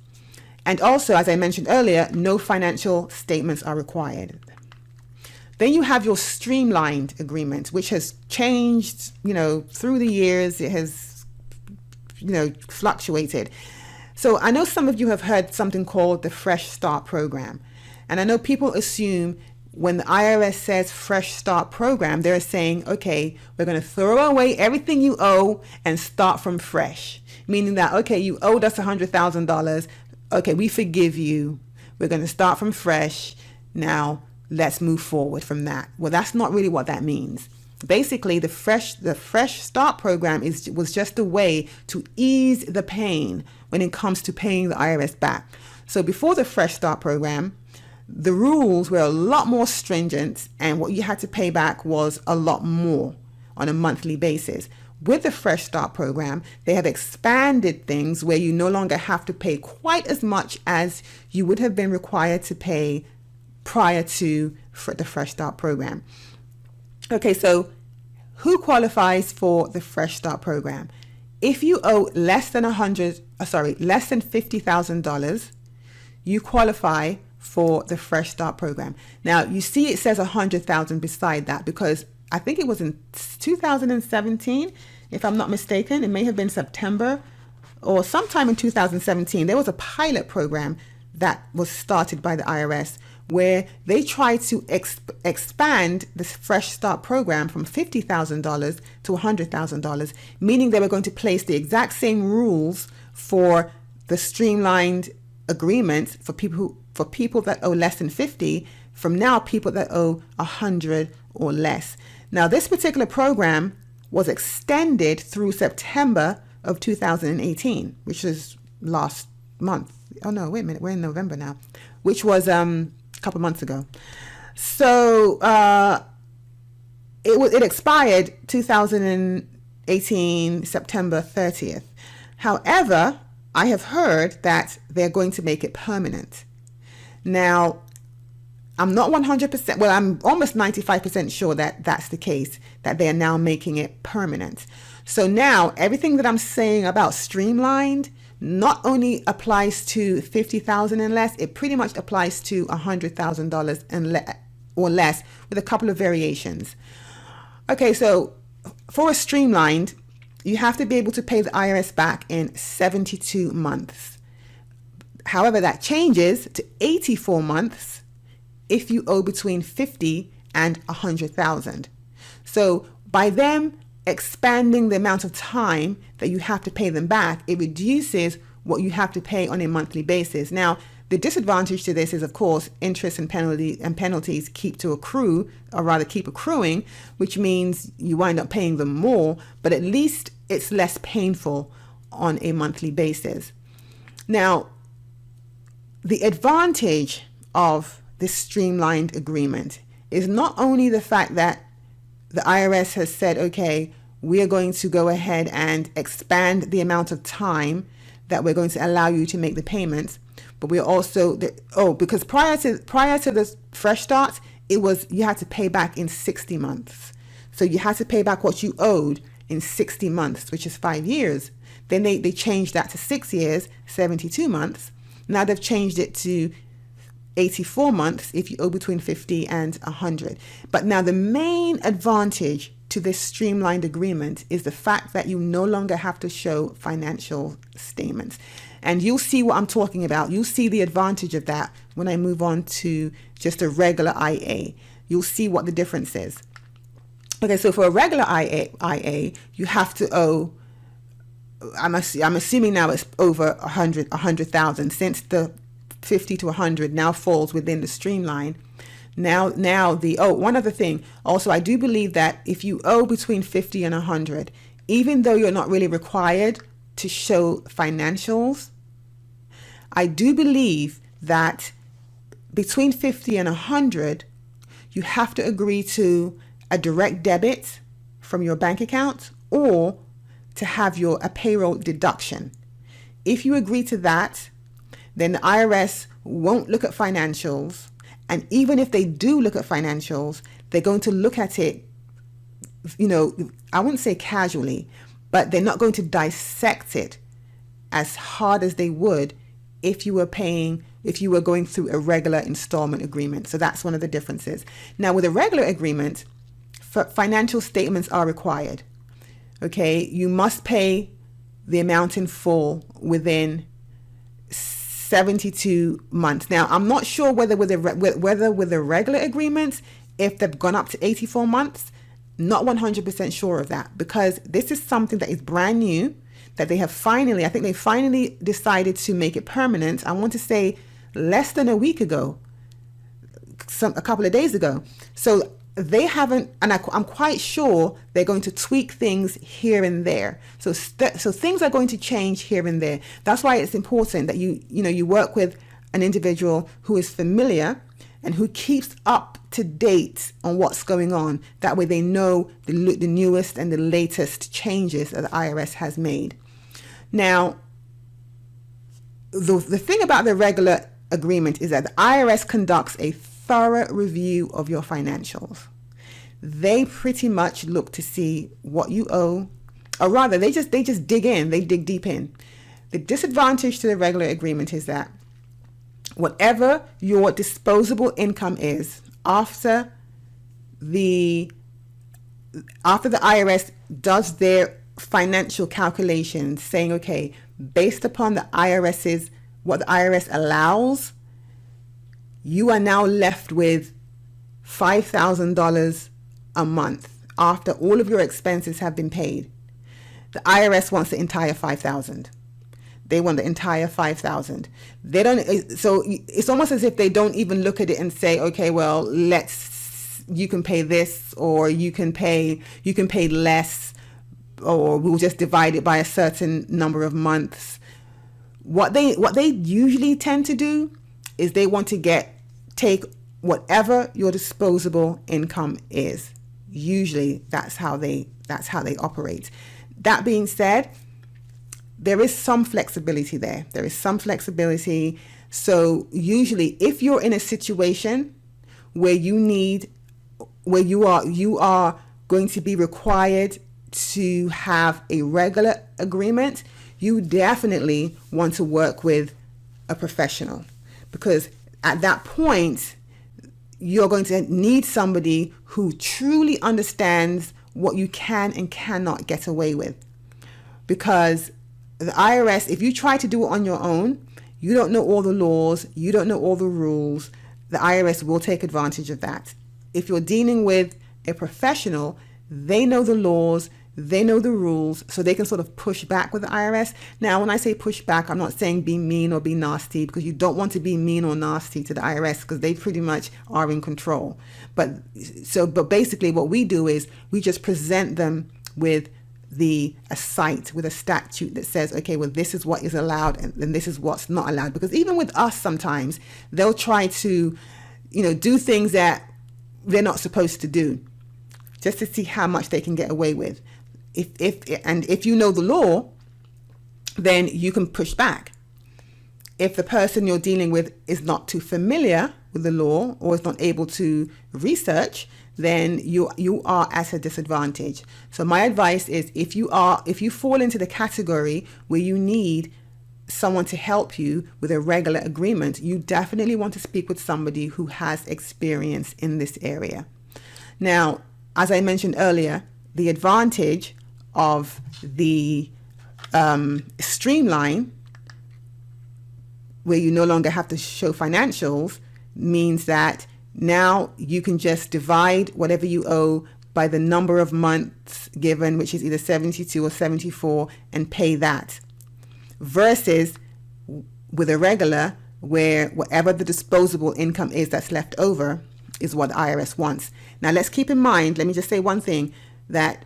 S1: And also, as I mentioned earlier, no financial statements are required. Then you have your streamlined agreement, which has changed, through the years. It has, fluctuated. So I know some of you have heard something called the Fresh Start Program. And I know people assume when the IRS says Fresh Start Program, they're saying, okay, we're going to throw away everything you owe and start from fresh. Meaning that, okay, you owed us $100,000. Okay, we forgive you. We're going to start from fresh. Now, let's move forward from that. Well, that's not really what that means. Basically, the Fresh Start Program was just a way to ease the pain when it comes to paying the IRS back. So before the Fresh Start Program, the rules were a lot more stringent, and what you had to pay back was a lot more on a monthly basis. With the Fresh Start Program, they have expanded things where you no longer have to pay quite as much as you would have been required to pay prior to the Fresh Start Program. Okay, so who qualifies for the Fresh Start Program? If you owe less than $50,000, you qualify for the Fresh Start Program. Now, you see it says 100,000 beside that because I think it was in 2017, if I'm not mistaken. It may have been September or sometime in 2017. There was a pilot program that was started by the IRS where they tried to expand the Fresh Start Program from $50,000 to $100,000, meaning they were going to place the exact same rules for the streamlined agreements for people that owe less than 50, from now people that owe 100 or less. Now, this particular program was extended through September of 2018, which is last month. Oh no, wait a minute, we're in November now, which was a couple months ago. So it expired 2018 September 30th. However, I have heard that they're going to make it permanent. Now, I'm not 100%, well, I'm almost 95% sure that that's the case, that they are now making it permanent. So now everything that I'm saying about streamlined not only applies to $50,000 and less, it pretty much applies to $100,000 and or less, with a couple of variations. Okay, so for a streamlined, you have to be able to pay the IRS back in 72 months. However, that changes to 84 months if you owe between 50 and 100,000. So by them expanding the amount of time that you have to pay them back, it reduces what you have to pay on a monthly basis. Now, the disadvantage to this is, of course, interest and penalties keep accruing, which means you wind up paying them more, but at least it's less painful on a monthly basis. Now, the advantage of this streamlined agreement is not only the fact that the IRS has said, okay, we are going to go ahead and expand the amount of time that we're going to allow you to make the payments, but we're also, because prior to the Fresh Start, it was, you had to pay back in 60 months. So you had to pay back what you owed in 60 months, which is 5 years. Then they changed that to 6 years, 72 months. Now they've changed it to 84 months if you owe between 50 and 100. But now the main advantage to this streamlined agreement is the fact that you no longer have to show financial statements. And you'll see what I'm talking about. You'll see the advantage of that when I move on to just a regular IA. You'll see what the difference is. Okay, so for a regular IA, you have to owe, I'm assuming now it's over 100,000, since the 50 to 100 now falls within the streamline. Now one other thing. Also, I do believe that if you owe between 50 and 100, even though you're not really required to show financials, I do believe that between 50 and 100, you have to agree to a direct debit from your bank account or to have a payroll deduction. If you agree to that, then the IRS won't look at financials. And even if they do look at financials, they're going to look at it, I wouldn't say casually, but they're not going to dissect it as hard as they would if you were going through a regular installment agreement. So that's one of the differences. Now, with a regular agreement, financial statements are required. Okay, you must pay the amount in full within 72 months. Now, I'm not sure whether with a regular agreement, if they've gone up to 84 months, not 100% sure of that, because this is something that is brand new, that they finally decided to make it permanent. I want to say less than a week ago, a couple of days ago. So they haven't, and I'm quite sure they're going to tweak things here and there. So things are going to change here and there. That's why it's important that you work with an individual who is familiar and who keeps up to date on what's going on. That way they know the newest and the latest changes that the IRS has made. Now, the thing about the regular agreement is that the IRS conducts a thorough review of your financials. They pretty much look to see what you owe, or rather they just dig in, they dig deep in. The disadvantage to the regular agreement is that whatever your disposable income is after the IRS does their financial calculations, saying, okay, based upon what the IRS allows, you are now left with $5,000 a month after all of your expenses have been paid. The IRS wants the entire $5,000. They want the entire $5,000. They don't. So it's almost as if they don't even look at it and say, okay, well, you can pay this, or you can pay less, or we'll just divide it by a certain number of months. What they usually tend to do is they want to take whatever your disposable income is. Usually that's how they operate. That being said, there is some flexibility there. There is some flexibility. So usually if you're in a situation where you are going to be required to have a regular agreement, you definitely want to work with a professional, because at that point you're going to need somebody who truly understands what you can and cannot get away with. Because the IRS, if you try to do it on your own, you don't know all the laws, you don't know all the rules, the IRS will take advantage of that. If you're dealing with a professional, they know the laws, they know the rules, so they can sort of push back with the IRS. Now, when I say push back, I'm not saying be mean or be nasty, because you don't want to be mean or nasty to the IRS, because they pretty much are in control. But basically what we do is we just present them with a statute that says, okay, well, this is what is allowed and this is what's not allowed. Because even with us, sometimes they'll try to, do things that they're not supposed to do, just to see how much they can get away with. If you know the law, then you can push back. If the person you're dealing with is not too familiar with the law or is not able to research, then you are at a disadvantage. So my advice is, if you fall into the category where you need someone to help you with a regular agreement, you definitely want to speak with somebody who has experience in this area. Now, as I mentioned earlier, the advantage of the streamline, where you no longer have to show financials, means that now you can just divide whatever you owe by the number of months given, which is either 72 or 74, and pay that. Versus with a regular, where whatever the disposable income is that's left over is what the IRS wants. Now, let's keep in mind, let me just say one thing, that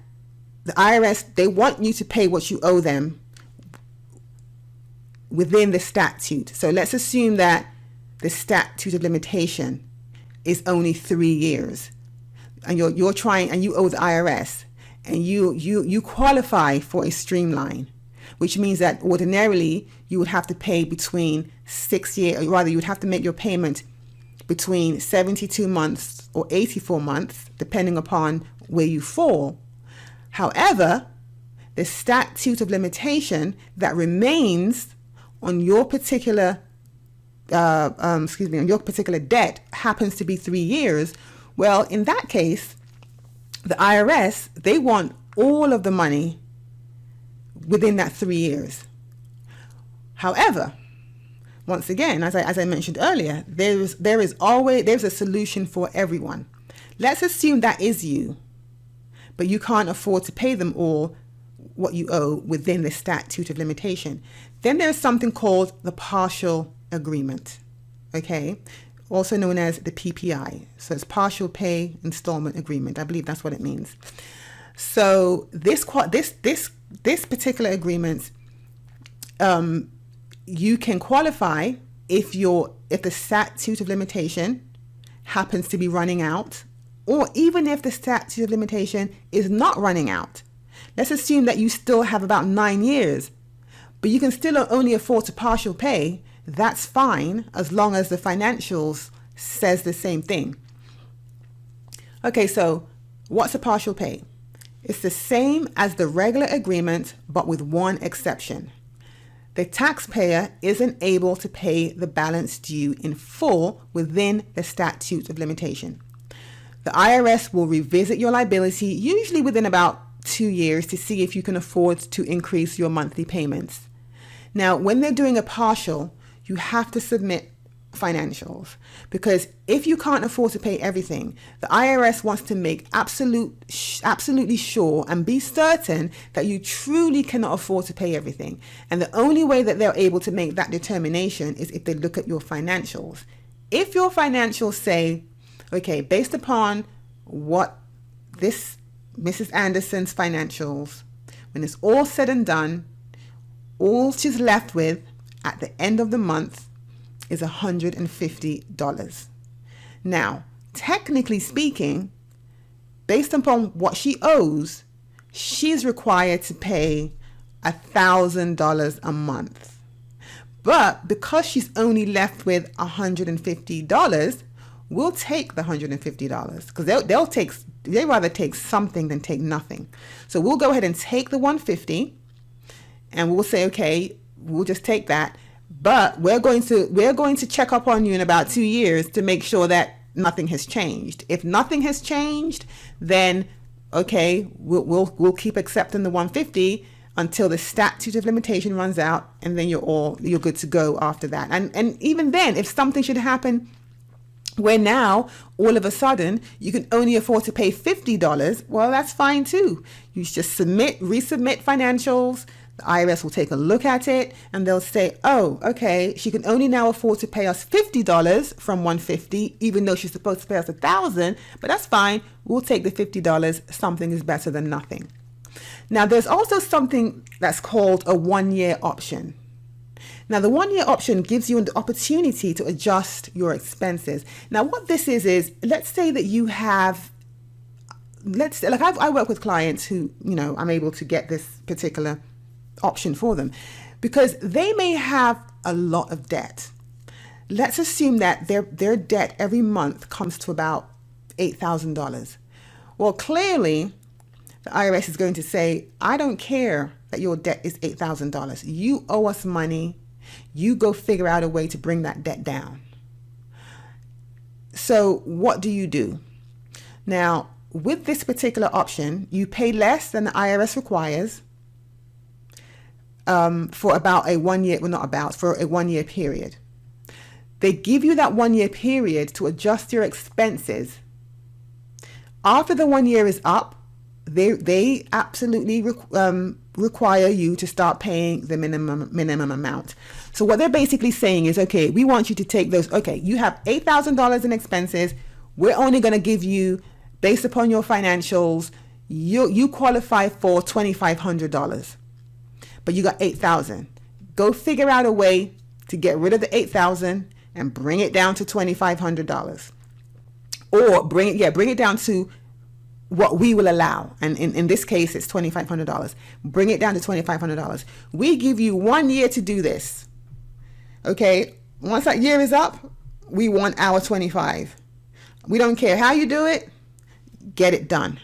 S1: the IRS, they want you to pay what you owe them within the statute. So let's assume that the statute of limitation is only 3 years, and you're trying, and you owe the IRS, and you qualify for a streamline, which means that ordinarily you would have to pay between 6 years, or rather you would have to make your payment between 72 months or 84 months, depending upon where you fall. However, the statute of limitation that remains on your particular on your particular debt happens to be 3 years, well, in that case, the IRS, they want all of the money within that 3 years. However, once again, as I mentioned earlier, there's a solution for everyone. Let's assume that is you, but you can't afford to pay them all what you owe within the statute of limitation. Then there's something called the partial agreement, okay? Also known as the PPI. So it's partial pay installment agreement. I believe that's what it means. So this particular agreement, you can qualify if the statute of limitation happens to be running out, or even if the statute of limitation is not running out. Let's assume that you still have about 9 years, but you can still only afford to partial pay. That's fine as long as the financials says the same thing. Okay, so what's a partial pay? It's the same as the regular agreement, but with one exception. The taxpayer isn't able to pay the balance due in full within the statute of limitation. The IRS will revisit your liability, usually within about 2 years, to see if you can afford to increase your monthly payments. Now, when they're doing a partial, you have to submit financials, because if you can't afford to pay everything, the IRS wants to make absolutely sure and be certain that you truly cannot afford to pay everything. And the only way that they're able to make that determination is if they look at your financials. If your financials say, okay, based upon what this Mrs. Anderson's financials, when it's all said and done, all she's left with at the end of the month is $150. Now, technically speaking, based upon what she owes, she's required to pay $1,000 a month. But because she's only left with $150, we'll take the $150, because they'd rather take something than take nothing. So we'll go ahead and take the $150, and we'll say, okay, we'll just take that. But we're going to check up on you in about 2 years to make sure that nothing has changed. If nothing has changed, then okay, we'll keep accepting the $150 until the statute of limitation runs out, and then you're good to go after that. And even then, if something should happen where now all of a sudden you can only afford to pay $50, well, that's fine too. You just resubmit financials. The IRS will take a look at it, and they'll say, oh, okay, she can only now afford to pay us $50 from $150, even though she's supposed to pay us $1,000, but that's fine. We'll take the $50. Something is better than nothing. Now, there's also something that's called a 1-year option. Now, the 1-year option gives you an opportunity to adjust your expenses. Now, what this is let's say that you have, I work with clients who, I'm able to get this particular option for them because they may have a lot of debt. Let's assume that their debt every month comes to about $8,000. Well, clearly, the IRS is going to say, I don't care that your debt is $8,000. You owe us money. You go figure out a way to bring that debt down. So what do you do? Now, with this particular option, you pay less than the IRS requires for about a 1 year, for a 1 year period. They give you that 1 year period to adjust your expenses. After the 1 year is up, they absolutely require you to start paying the minimum amount. So what they're basically saying is, okay, we want you to take those. Okay, you have $8,000 in expenses. We're only going to give you, based upon your financials, you qualify for $2,500, but you got $8,000. Go figure out a way to get rid of the $8,000 and bring it down to $2,500, or bring it down to what we will allow. And in this case, it's $2,500. Bring it down to $2,500. We give you 1 year to do this. Okay. Once that year is up, we want our 25. We don't care how you do it. Get it done.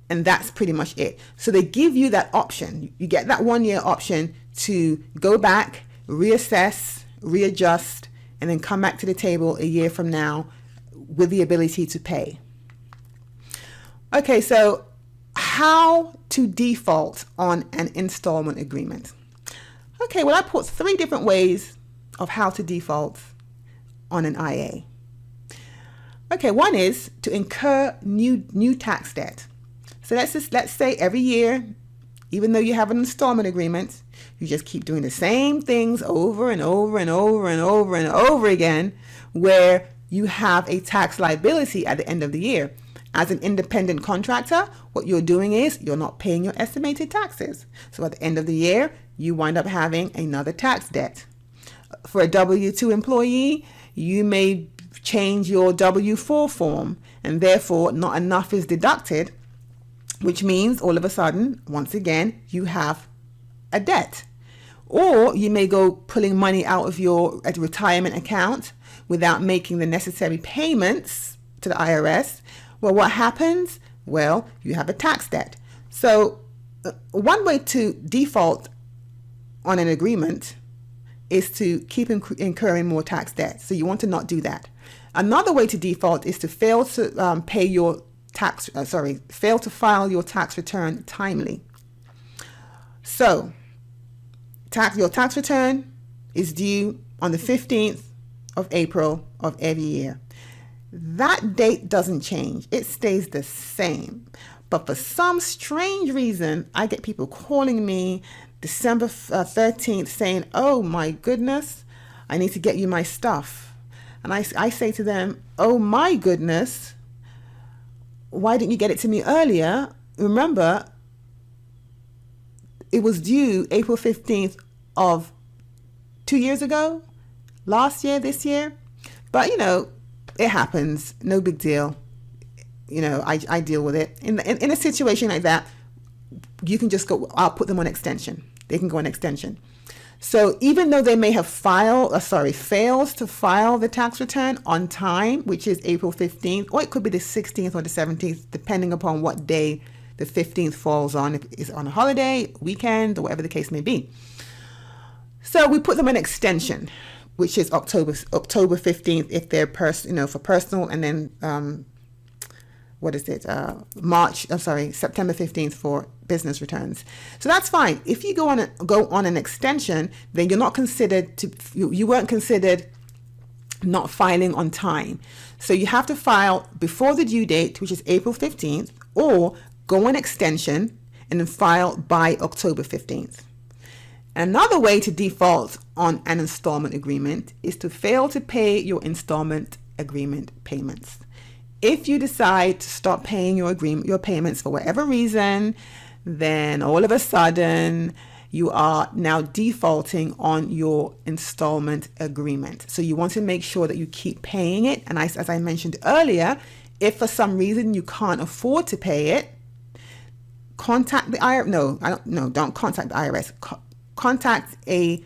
S1: And that's pretty much it. So they give you that option. You get that 1 year option to go back, reassess, readjust, and then come back to the table a year from now with the ability to pay. Okay, so how to default on an installment agreement. Okay, well, I put 3 different ways of how to default on an IA. Okay, one is to incur new tax debt. So let's say every year, even though you have an installment agreement, you just keep doing the same things over and over and over and over and over again, where you have a tax liability at the end of the year. As an independent contractor, what you're doing is you're not paying your estimated taxes. So at the end of the year, you wind up having another tax debt. For a W-2 employee, you may change your W-4 form, and therefore not enough is deducted, which means all of a sudden, once again, you have a debt. Or you may go pulling money out of your retirement account without making the necessary payments to the IRS. Well, what happens? Well, you have a tax debt. So one way to default on an agreement is to keep incurring more tax debt. So you want to not do that. Another way to default is to fail to fail to file your tax return timely. So your tax return is due on the 15th of April of every year. That date doesn't change. It stays the same. But for some strange reason, I get people calling me December 13th saying, oh my goodness, I need to get you my stuff. And I say to them, oh my goodness, why didn't you get it to me earlier? Remember, it was due April 15th of 2 years ago, last year, this year. But, it happens. No big deal. I deal with it. In a situation like that, you can just go, I'll put them on extension. They can go on extension. So even though they may have failed to file the tax return on time, which is April 15th, or it could be the 16th or the 17th, depending upon what day the 15th falls on, if it's on a holiday, weekend, or whatever the case may be. So we put them on extension, which is October 15th if they're for personal, and then September 15th for business returns. So that's fine. If you go on an extension, then you're not considered you weren't considered not filing on time. So you have to file before the due date, which is April 15th, or go on extension and then file by October 15th. Another way to default on an installment agreement is to fail to pay your installment agreement payments. If you decide to stop paying your payments for whatever reason, then all of a sudden you are now defaulting on your installment agreement. So you want to make sure that you keep paying it. And as I mentioned earlier, if for some reason you can't afford to pay it, contact the IRS. Don't contact the IRS. Contact a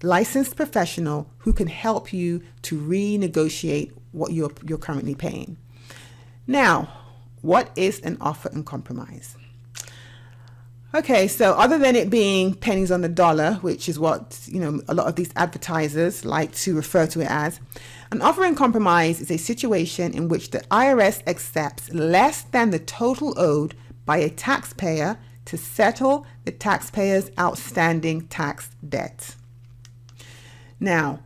S1: licensed professional who can help you to renegotiate what you're currently paying. Now, what is an offer and compromise? Okay, so other than it being pennies on the dollar, which is what a lot of these advertisers like to refer to it as, an offer and compromise is a situation in which the IRS accepts less than the total owed by a taxpayer to settle the taxpayer's outstanding tax debt. Now,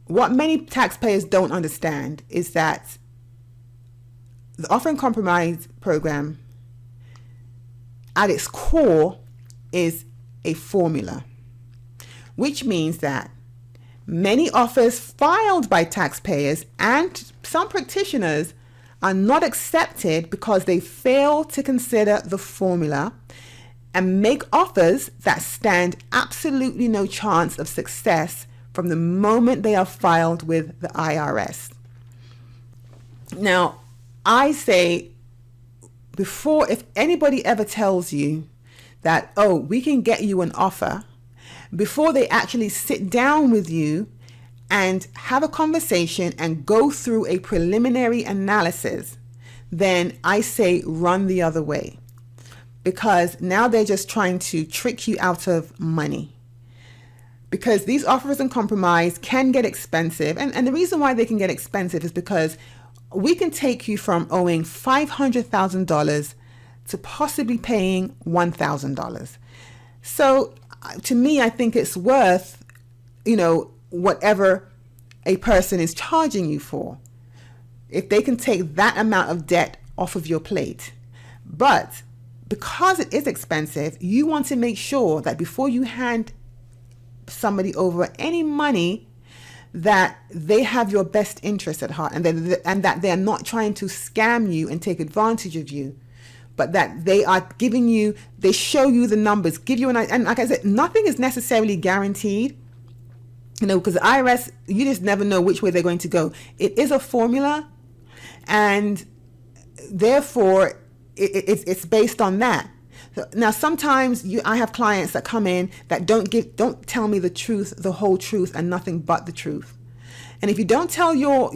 S1: what many taxpayers don't understand is that the offer and compromise program at its core is a formula, which means that many offers filed by taxpayers and some practitioners are not accepted because they fail to consider the formula and make offers that stand absolutely no chance of success from the moment they are filed with the IRS. Now, I say if anybody ever tells you that, oh, we can get you an offer, before they actually sit down with you and have a conversation and go through a preliminary analysis, then I say run the other way, because now they're just trying to trick you out of money. Because these offers in compromise can get expensive. And the reason why they can get expensive is because we can take you from owing $500,000 to possibly paying $1,000. So to me, I think it's worth, whatever a person is charging you for, if they can take that amount of debt off of your plate. But because it is expensive, you want to make sure that before you hand somebody over any money, that they have your best interest at heart, and that they're not trying to scam you and take advantage of you, but that they are giving you, they show you the numbers, give you and like I said, nothing is necessarily guaranteed, because the IRS, you just never know which way they're going to go. It is a formula, and therefore it's based on that. Now, sometimes I have clients that come in that don't tell me the truth, the whole truth, and nothing but the truth. And if you don't tell your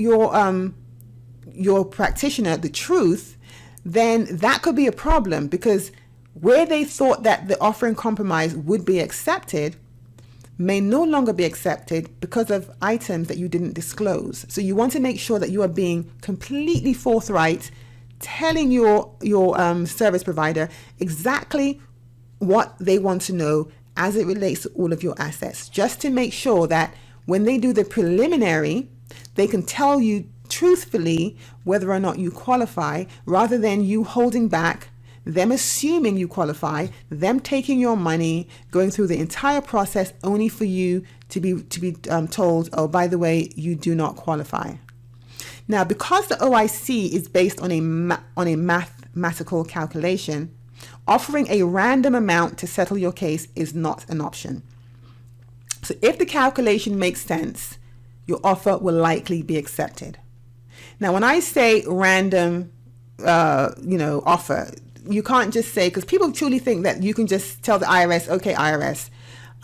S1: practitioner the truth, then that could be a problem, because where they thought that the offer in compromise would be accepted may no longer be accepted because of items that you didn't disclose. So you want to make sure that you are being completely forthright, telling your service provider exactly what they want to know as it relates to all of your assets, just to make sure that when they do the preliminary, they can tell you truthfully whether or not you qualify, rather than you holding back, them assuming you qualify, them taking your money, going through the entire process only for you to be told, oh, by the way, you do not qualify. Now, because the OIC is based on a mathematical calculation, offering a random amount to settle your case is not an option. So if the calculation makes sense, your offer will likely be accepted. Now, when I say random, offer, you can't just say, because people truly think that you can just tell the IRS, okay, IRS,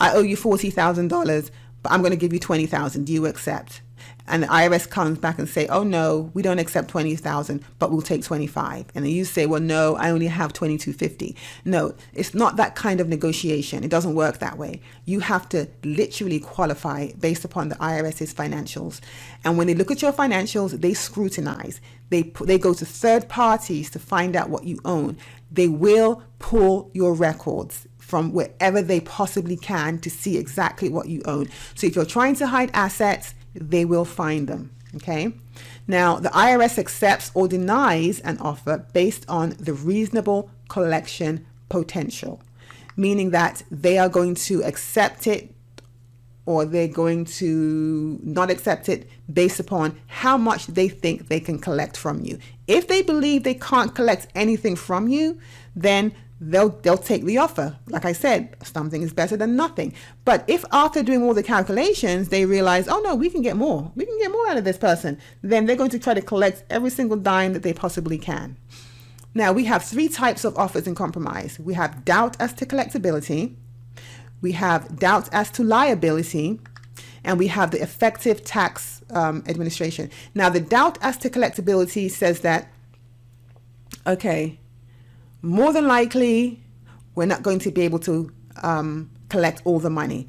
S1: I owe you $40,000, but I'm going to give you $20,000. Do you accept? And the IRS comes back and say, oh no, we don't accept 20,000, but we'll take 25. And then you say, well, no, I only have 2250. No, it's not that kind of negotiation. It doesn't work that way. You have to literally qualify based upon the IRS's financials. And when they look at your financials, they scrutinize. They go to third parties to find out what you own. They will pull your records from wherever they possibly can to see exactly what you own. So if you're trying to hide assets, they will find them. Okay. Now, the IRS accepts or denies an offer based on the reasonable collection potential, meaning that they are going to accept it or they're going to not accept it based upon how much they think they can collect from you. If they believe they can't collect anything from you, then they'll take the offer. Like I said, something is better than nothing. But if after doing all the calculations, they realize, oh no, we can get more out of this person, then they're going to try to collect every single dime that they possibly can. Now, we have three types of offers in compromise. We have doubt as to collectability, we have doubt as to liability, and we have the effective tax administration. Now, the doubt as to collectability says that, okay, more than likely, we're not going to be able to collect all the money.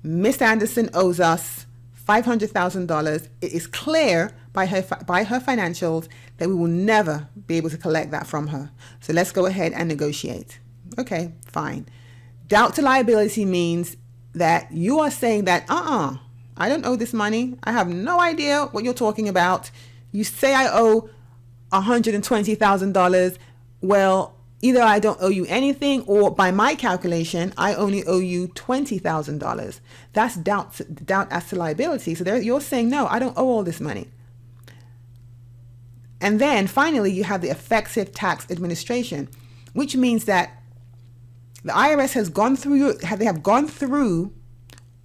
S1: Miss Anderson owes us $500,000. It is clear by her financials that we will never be able to collect that from her. So let's go ahead and negotiate. Okay, fine. Doubt to liability means that you are saying that, I don't owe this money. I have no idea what you're talking about. You say I owe $120,000. Well, either I don't owe you anything, or by my calculation, I only owe you $20,000. That's doubt as to liability. So you're saying, no, I don't owe all this money. And then finally, you have the effective tax administration, which means that the IRS has gone through they have gone through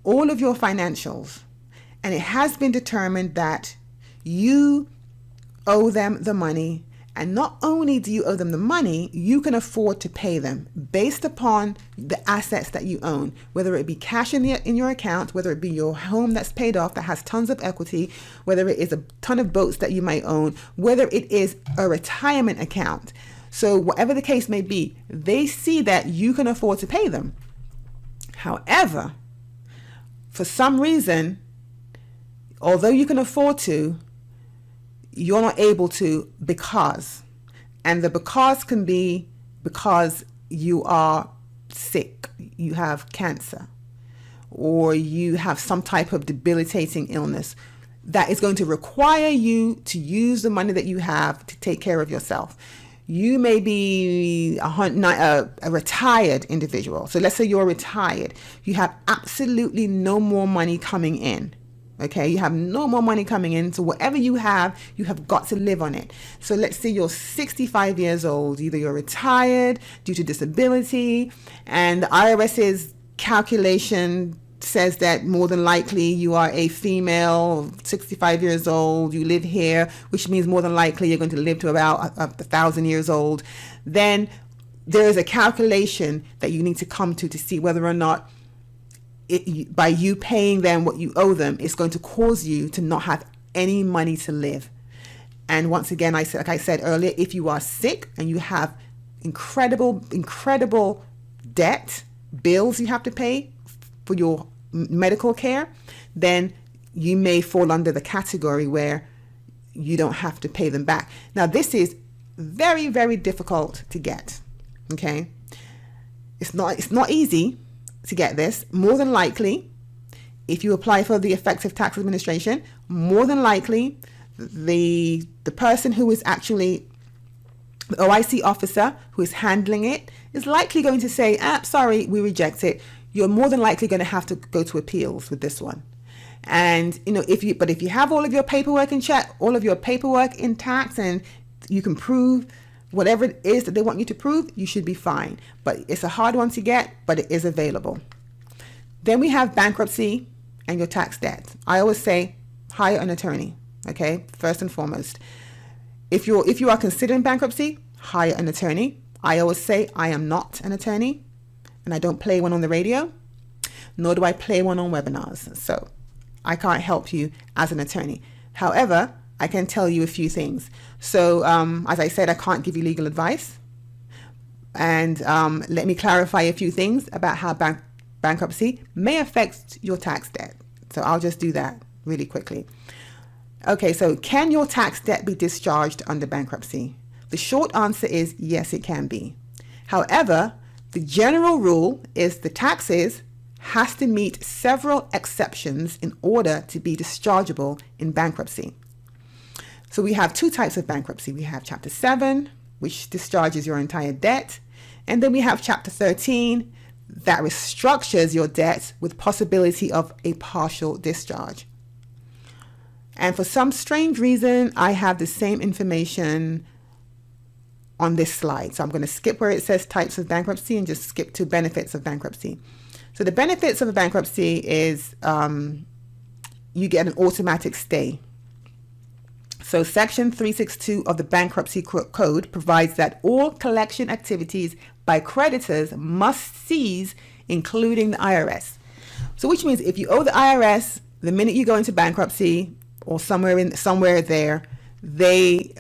S1: all of your financials, and it has been determined that you owe them the money And not only do you owe them the money, you can afford to pay them based upon the assets that you own, whether it be cash in your account, whether it be your home that's paid off that has tons of equity, whether it is a ton of boats that you might own, whether it is a retirement account. So whatever the case may be, they see that you can afford to pay them. However, for some reason, although you can afford to, you're not able to and the because can be because you are sick, you have cancer, or you have some type of debilitating illness that is going to require you to use the money that you have to take care of yourself. You may be a retired individual. So let's say you're retired. You have absolutely no more money coming in. Okay, you have no more money coming in. So whatever you have got to live on it. So let's say you're 65 years old. Either you're retired due to disability, and the IRS's calculation says that more than likely you are a female, 65 years old, you live here, which means more than likely you're going to live to about 1,000 years old. Then there is a calculation that you need to come to see whether or not by you paying them what you owe them, it's going to cause you to not have any money to live. And once again, like I said earlier, if you are sick and you have incredible debt, bills you have to pay for your medical care, then you may fall under the category where you don't have to pay them back. Now, this is very, very difficult to get. Okay, it's not easy to get this. More than likely, if you apply for the Effective Tax Administration, more than likely the person who is actually the OIC officer who is handling it is likely going to say, sorry, we reject it. You're more than likely going to have to go to appeals with this one. And if you have all of your paperwork in check, all of your paperwork intact, and you can prove whatever it is that they want you to prove, you should be fine. But it's a hard one to get, but it is available. Then we have bankruptcy and your tax debt. I always say hire an attorney. Okay, first and foremost. If you are considering bankruptcy, hire an attorney. I always say I am not an attorney, and I don't play one on the radio, nor do I play one on webinars. So I can't help you as an attorney. However, I can tell you a few things. So as I said, I can't give you legal advice. And let me clarify a few things about how bankruptcy may affect your tax debt. So I'll just do that really quickly. Okay, so can your tax debt be discharged under bankruptcy? The short answer is yes, it can be. However, the general rule is the taxes has to meet several exceptions in order to be dischargeable in bankruptcy. So we have two types of bankruptcy. We have Chapter 7, which discharges your entire debt. And then we have Chapter 13, that restructures your debt with possibility of a partial discharge. And for some strange reason, I have the same information on this slide. So I'm going to skip where it says types of bankruptcy and just skip to benefits of bankruptcy. So the benefits of a bankruptcy is you get an automatic stay. So Section 362 of the Bankruptcy Code provides that all collection activities by creditors must cease, including the IRS. So which means if you owe the IRS, the minute you go into bankruptcy or somewhere there, they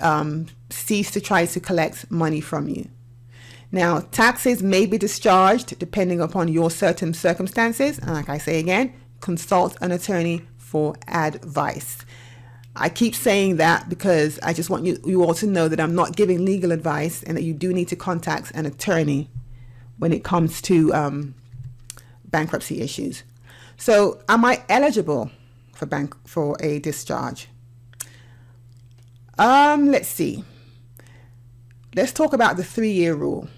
S1: cease to try to collect money from you. Now, taxes may be discharged depending upon your certain circumstances. And like I say again, consult an attorney for advice. I keep saying that because I just want you all to know that I'm not giving legal advice and that you do need to contact an attorney when it comes to bankruptcy issues. So am I eligible for a discharge? Let's see. Let's talk about the 3-year rule.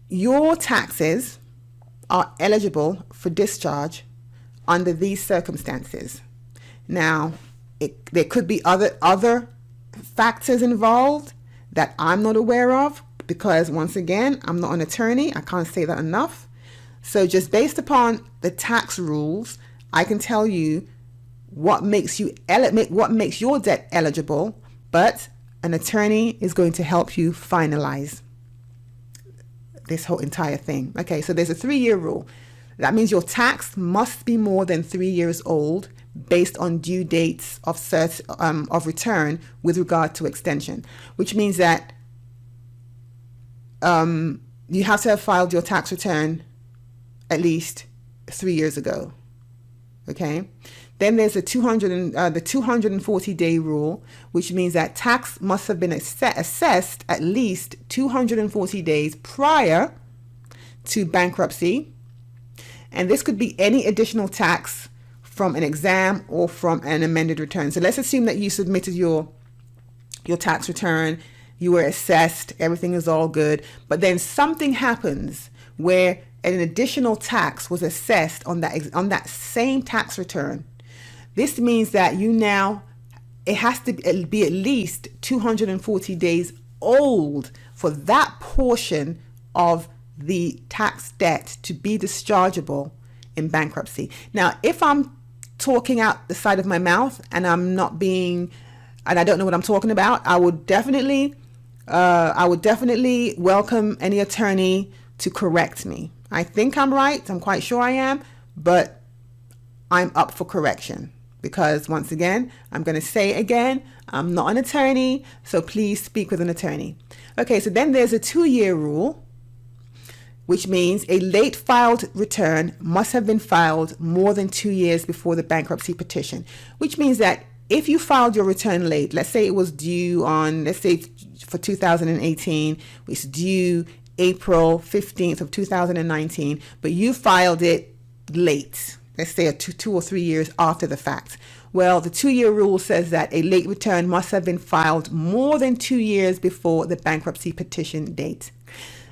S1: Your taxes are eligible for discharge under these circumstances. Now, there could be other factors involved that I'm not aware of because, once again, I'm not an attorney. I can't say that enough. So just based upon the tax rules, I can tell you what makes your debt eligible, but an attorney is going to help you finalize this whole entire thing. Okay, so there's a 3-year rule. That means your tax must be more than 3 years old based on due dates of return with regard to extension, which means that you have to have filed your tax return at least 3 years ago. Okay. Then there's the 240-day rule, which means that tax must have been assessed at least 240 days prior to bankruptcy. And this could be any additional tax from an exam or from an amended return. So let's assume that you submitted your tax return, you were assessed, everything is all good, but then something happens where an additional tax was assessed on that same tax return. This means that it has to be at least 240 days old for that portion of the tax debt to be dischargeable in bankruptcy. Now, if I'm talking out the side of my mouth and I don't know what I'm talking about, I would definitely welcome any attorney to correct me. I think I'm right. I'm quite sure I am, but I'm up for correction. Because once again, I'm going to say again, I'm not an attorney, so please speak with an attorney. Okay, so then there's a 2-year rule, which means a late filed return must have been filed more than 2 years before the bankruptcy petition, which means that if you filed your return late, let's say it was due on, let's say for 2018, it's due April 15th of 2019, but you filed it late. Let's say 2 or 3 years after the fact. Well, the 2-year rule says that a late return must have been filed more than 2 years before the bankruptcy petition date.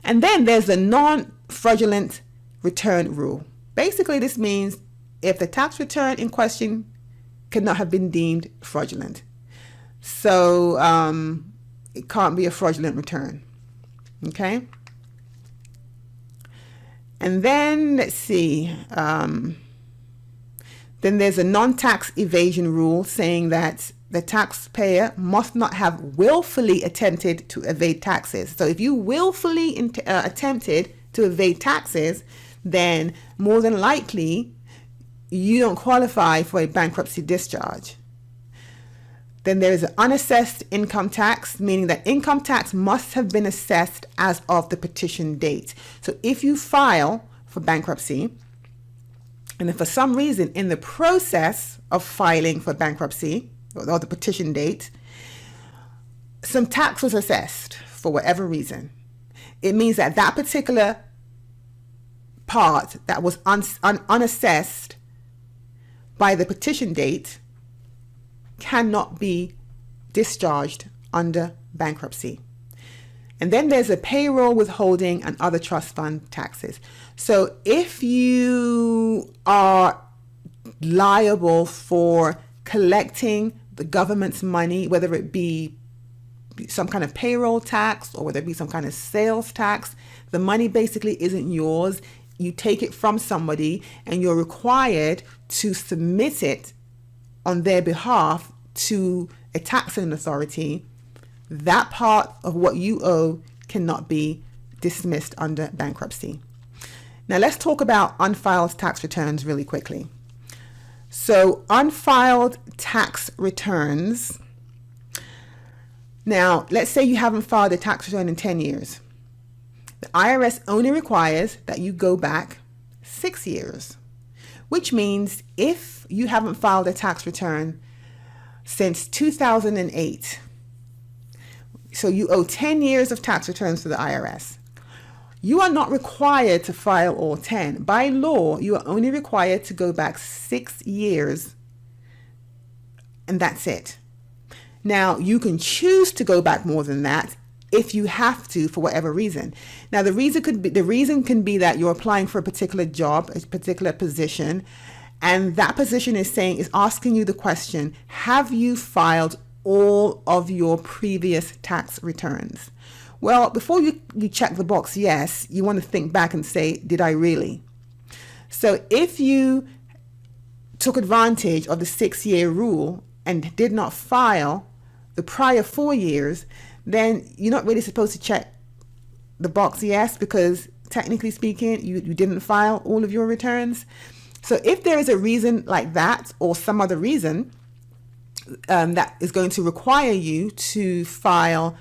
S1: And then there's the non-fraudulent return rule. Basically, this means if the tax return in question cannot have been deemed fraudulent. So it can't be a fraudulent return. Okay? And then, let's see. Then there's a non-tax evasion rule saying that the taxpayer must not have willfully attempted to evade taxes. So if you willfully attempted to evade taxes, then more than likely you don't qualify for a bankruptcy discharge. Then there is an unassessed income tax, meaning that income tax must have been assessed as of the petition date. So if you file for bankruptcy, and if for some reason in the process of filing for bankruptcy or the petition date, some tax was assessed for whatever reason, it means that that particular part that was unassessed by the petition date cannot be discharged under bankruptcy. And then there's a payroll, withholding, and other trust fund taxes. So if you are liable for collecting the government's money, whether it be some kind of payroll tax or whether it be some kind of sales tax, the money basically isn't yours. You take it from somebody and you're required to submit it on their behalf to a taxing authority. That part of what you owe cannot be dismissed under bankruptcy. Now let's talk about unfiled tax returns really quickly. So unfiled tax returns. Now let's say you haven't filed a tax return in 10 years. The IRS only requires that you go back 6 years, which means if you haven't filed a tax return since 2008, so you owe 10 years of tax returns to the IRS. You are not required to file all 10. By law, you are only required to go back 6 years, and that's it. Now, you can choose to go back more than that if you have to for whatever reason. Now, the reason can be that you're applying for a particular job, a particular position, and that position is asking you the question, have you filed all of your previous tax returns? Well, before you check the box yes, you want to think back and say, did I really? So if you took advantage of the 6-year rule and did not file the prior 4 years, then you're not really supposed to check the box yes, because technically speaking, you didn't file all of your returns. So if there is a reason like that or some other reason that is going to require you to file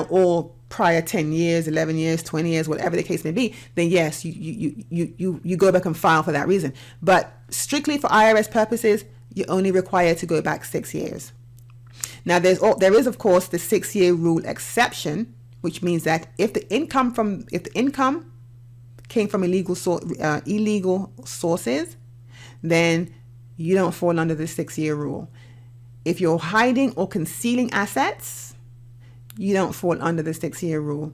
S1: all prior 10 years, 11 years, 20 years, whatever the case may be, then yes, you go back and file for that reason. But strictly for IRS purposes, you're only required to go back 6 years. Now, there is, of course, the 6-year rule exception, which means that if the income came from illegal sources, then you don't fall under the 6-year rule. If you're hiding or concealing assets, you don't fall under the 6-year rule,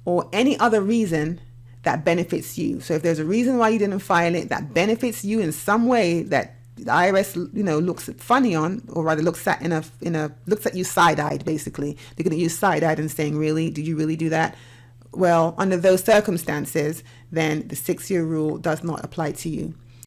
S1: or any other reason that benefits you. So if there's a reason why you didn't file it that benefits you in some way that the IRS, looks funny on, or rather looks at looks at you side-eyed, basically. They're going to use side-eyed and saying, really, did you really do that? Well, under those circumstances, then the 6-year rule does not apply to you.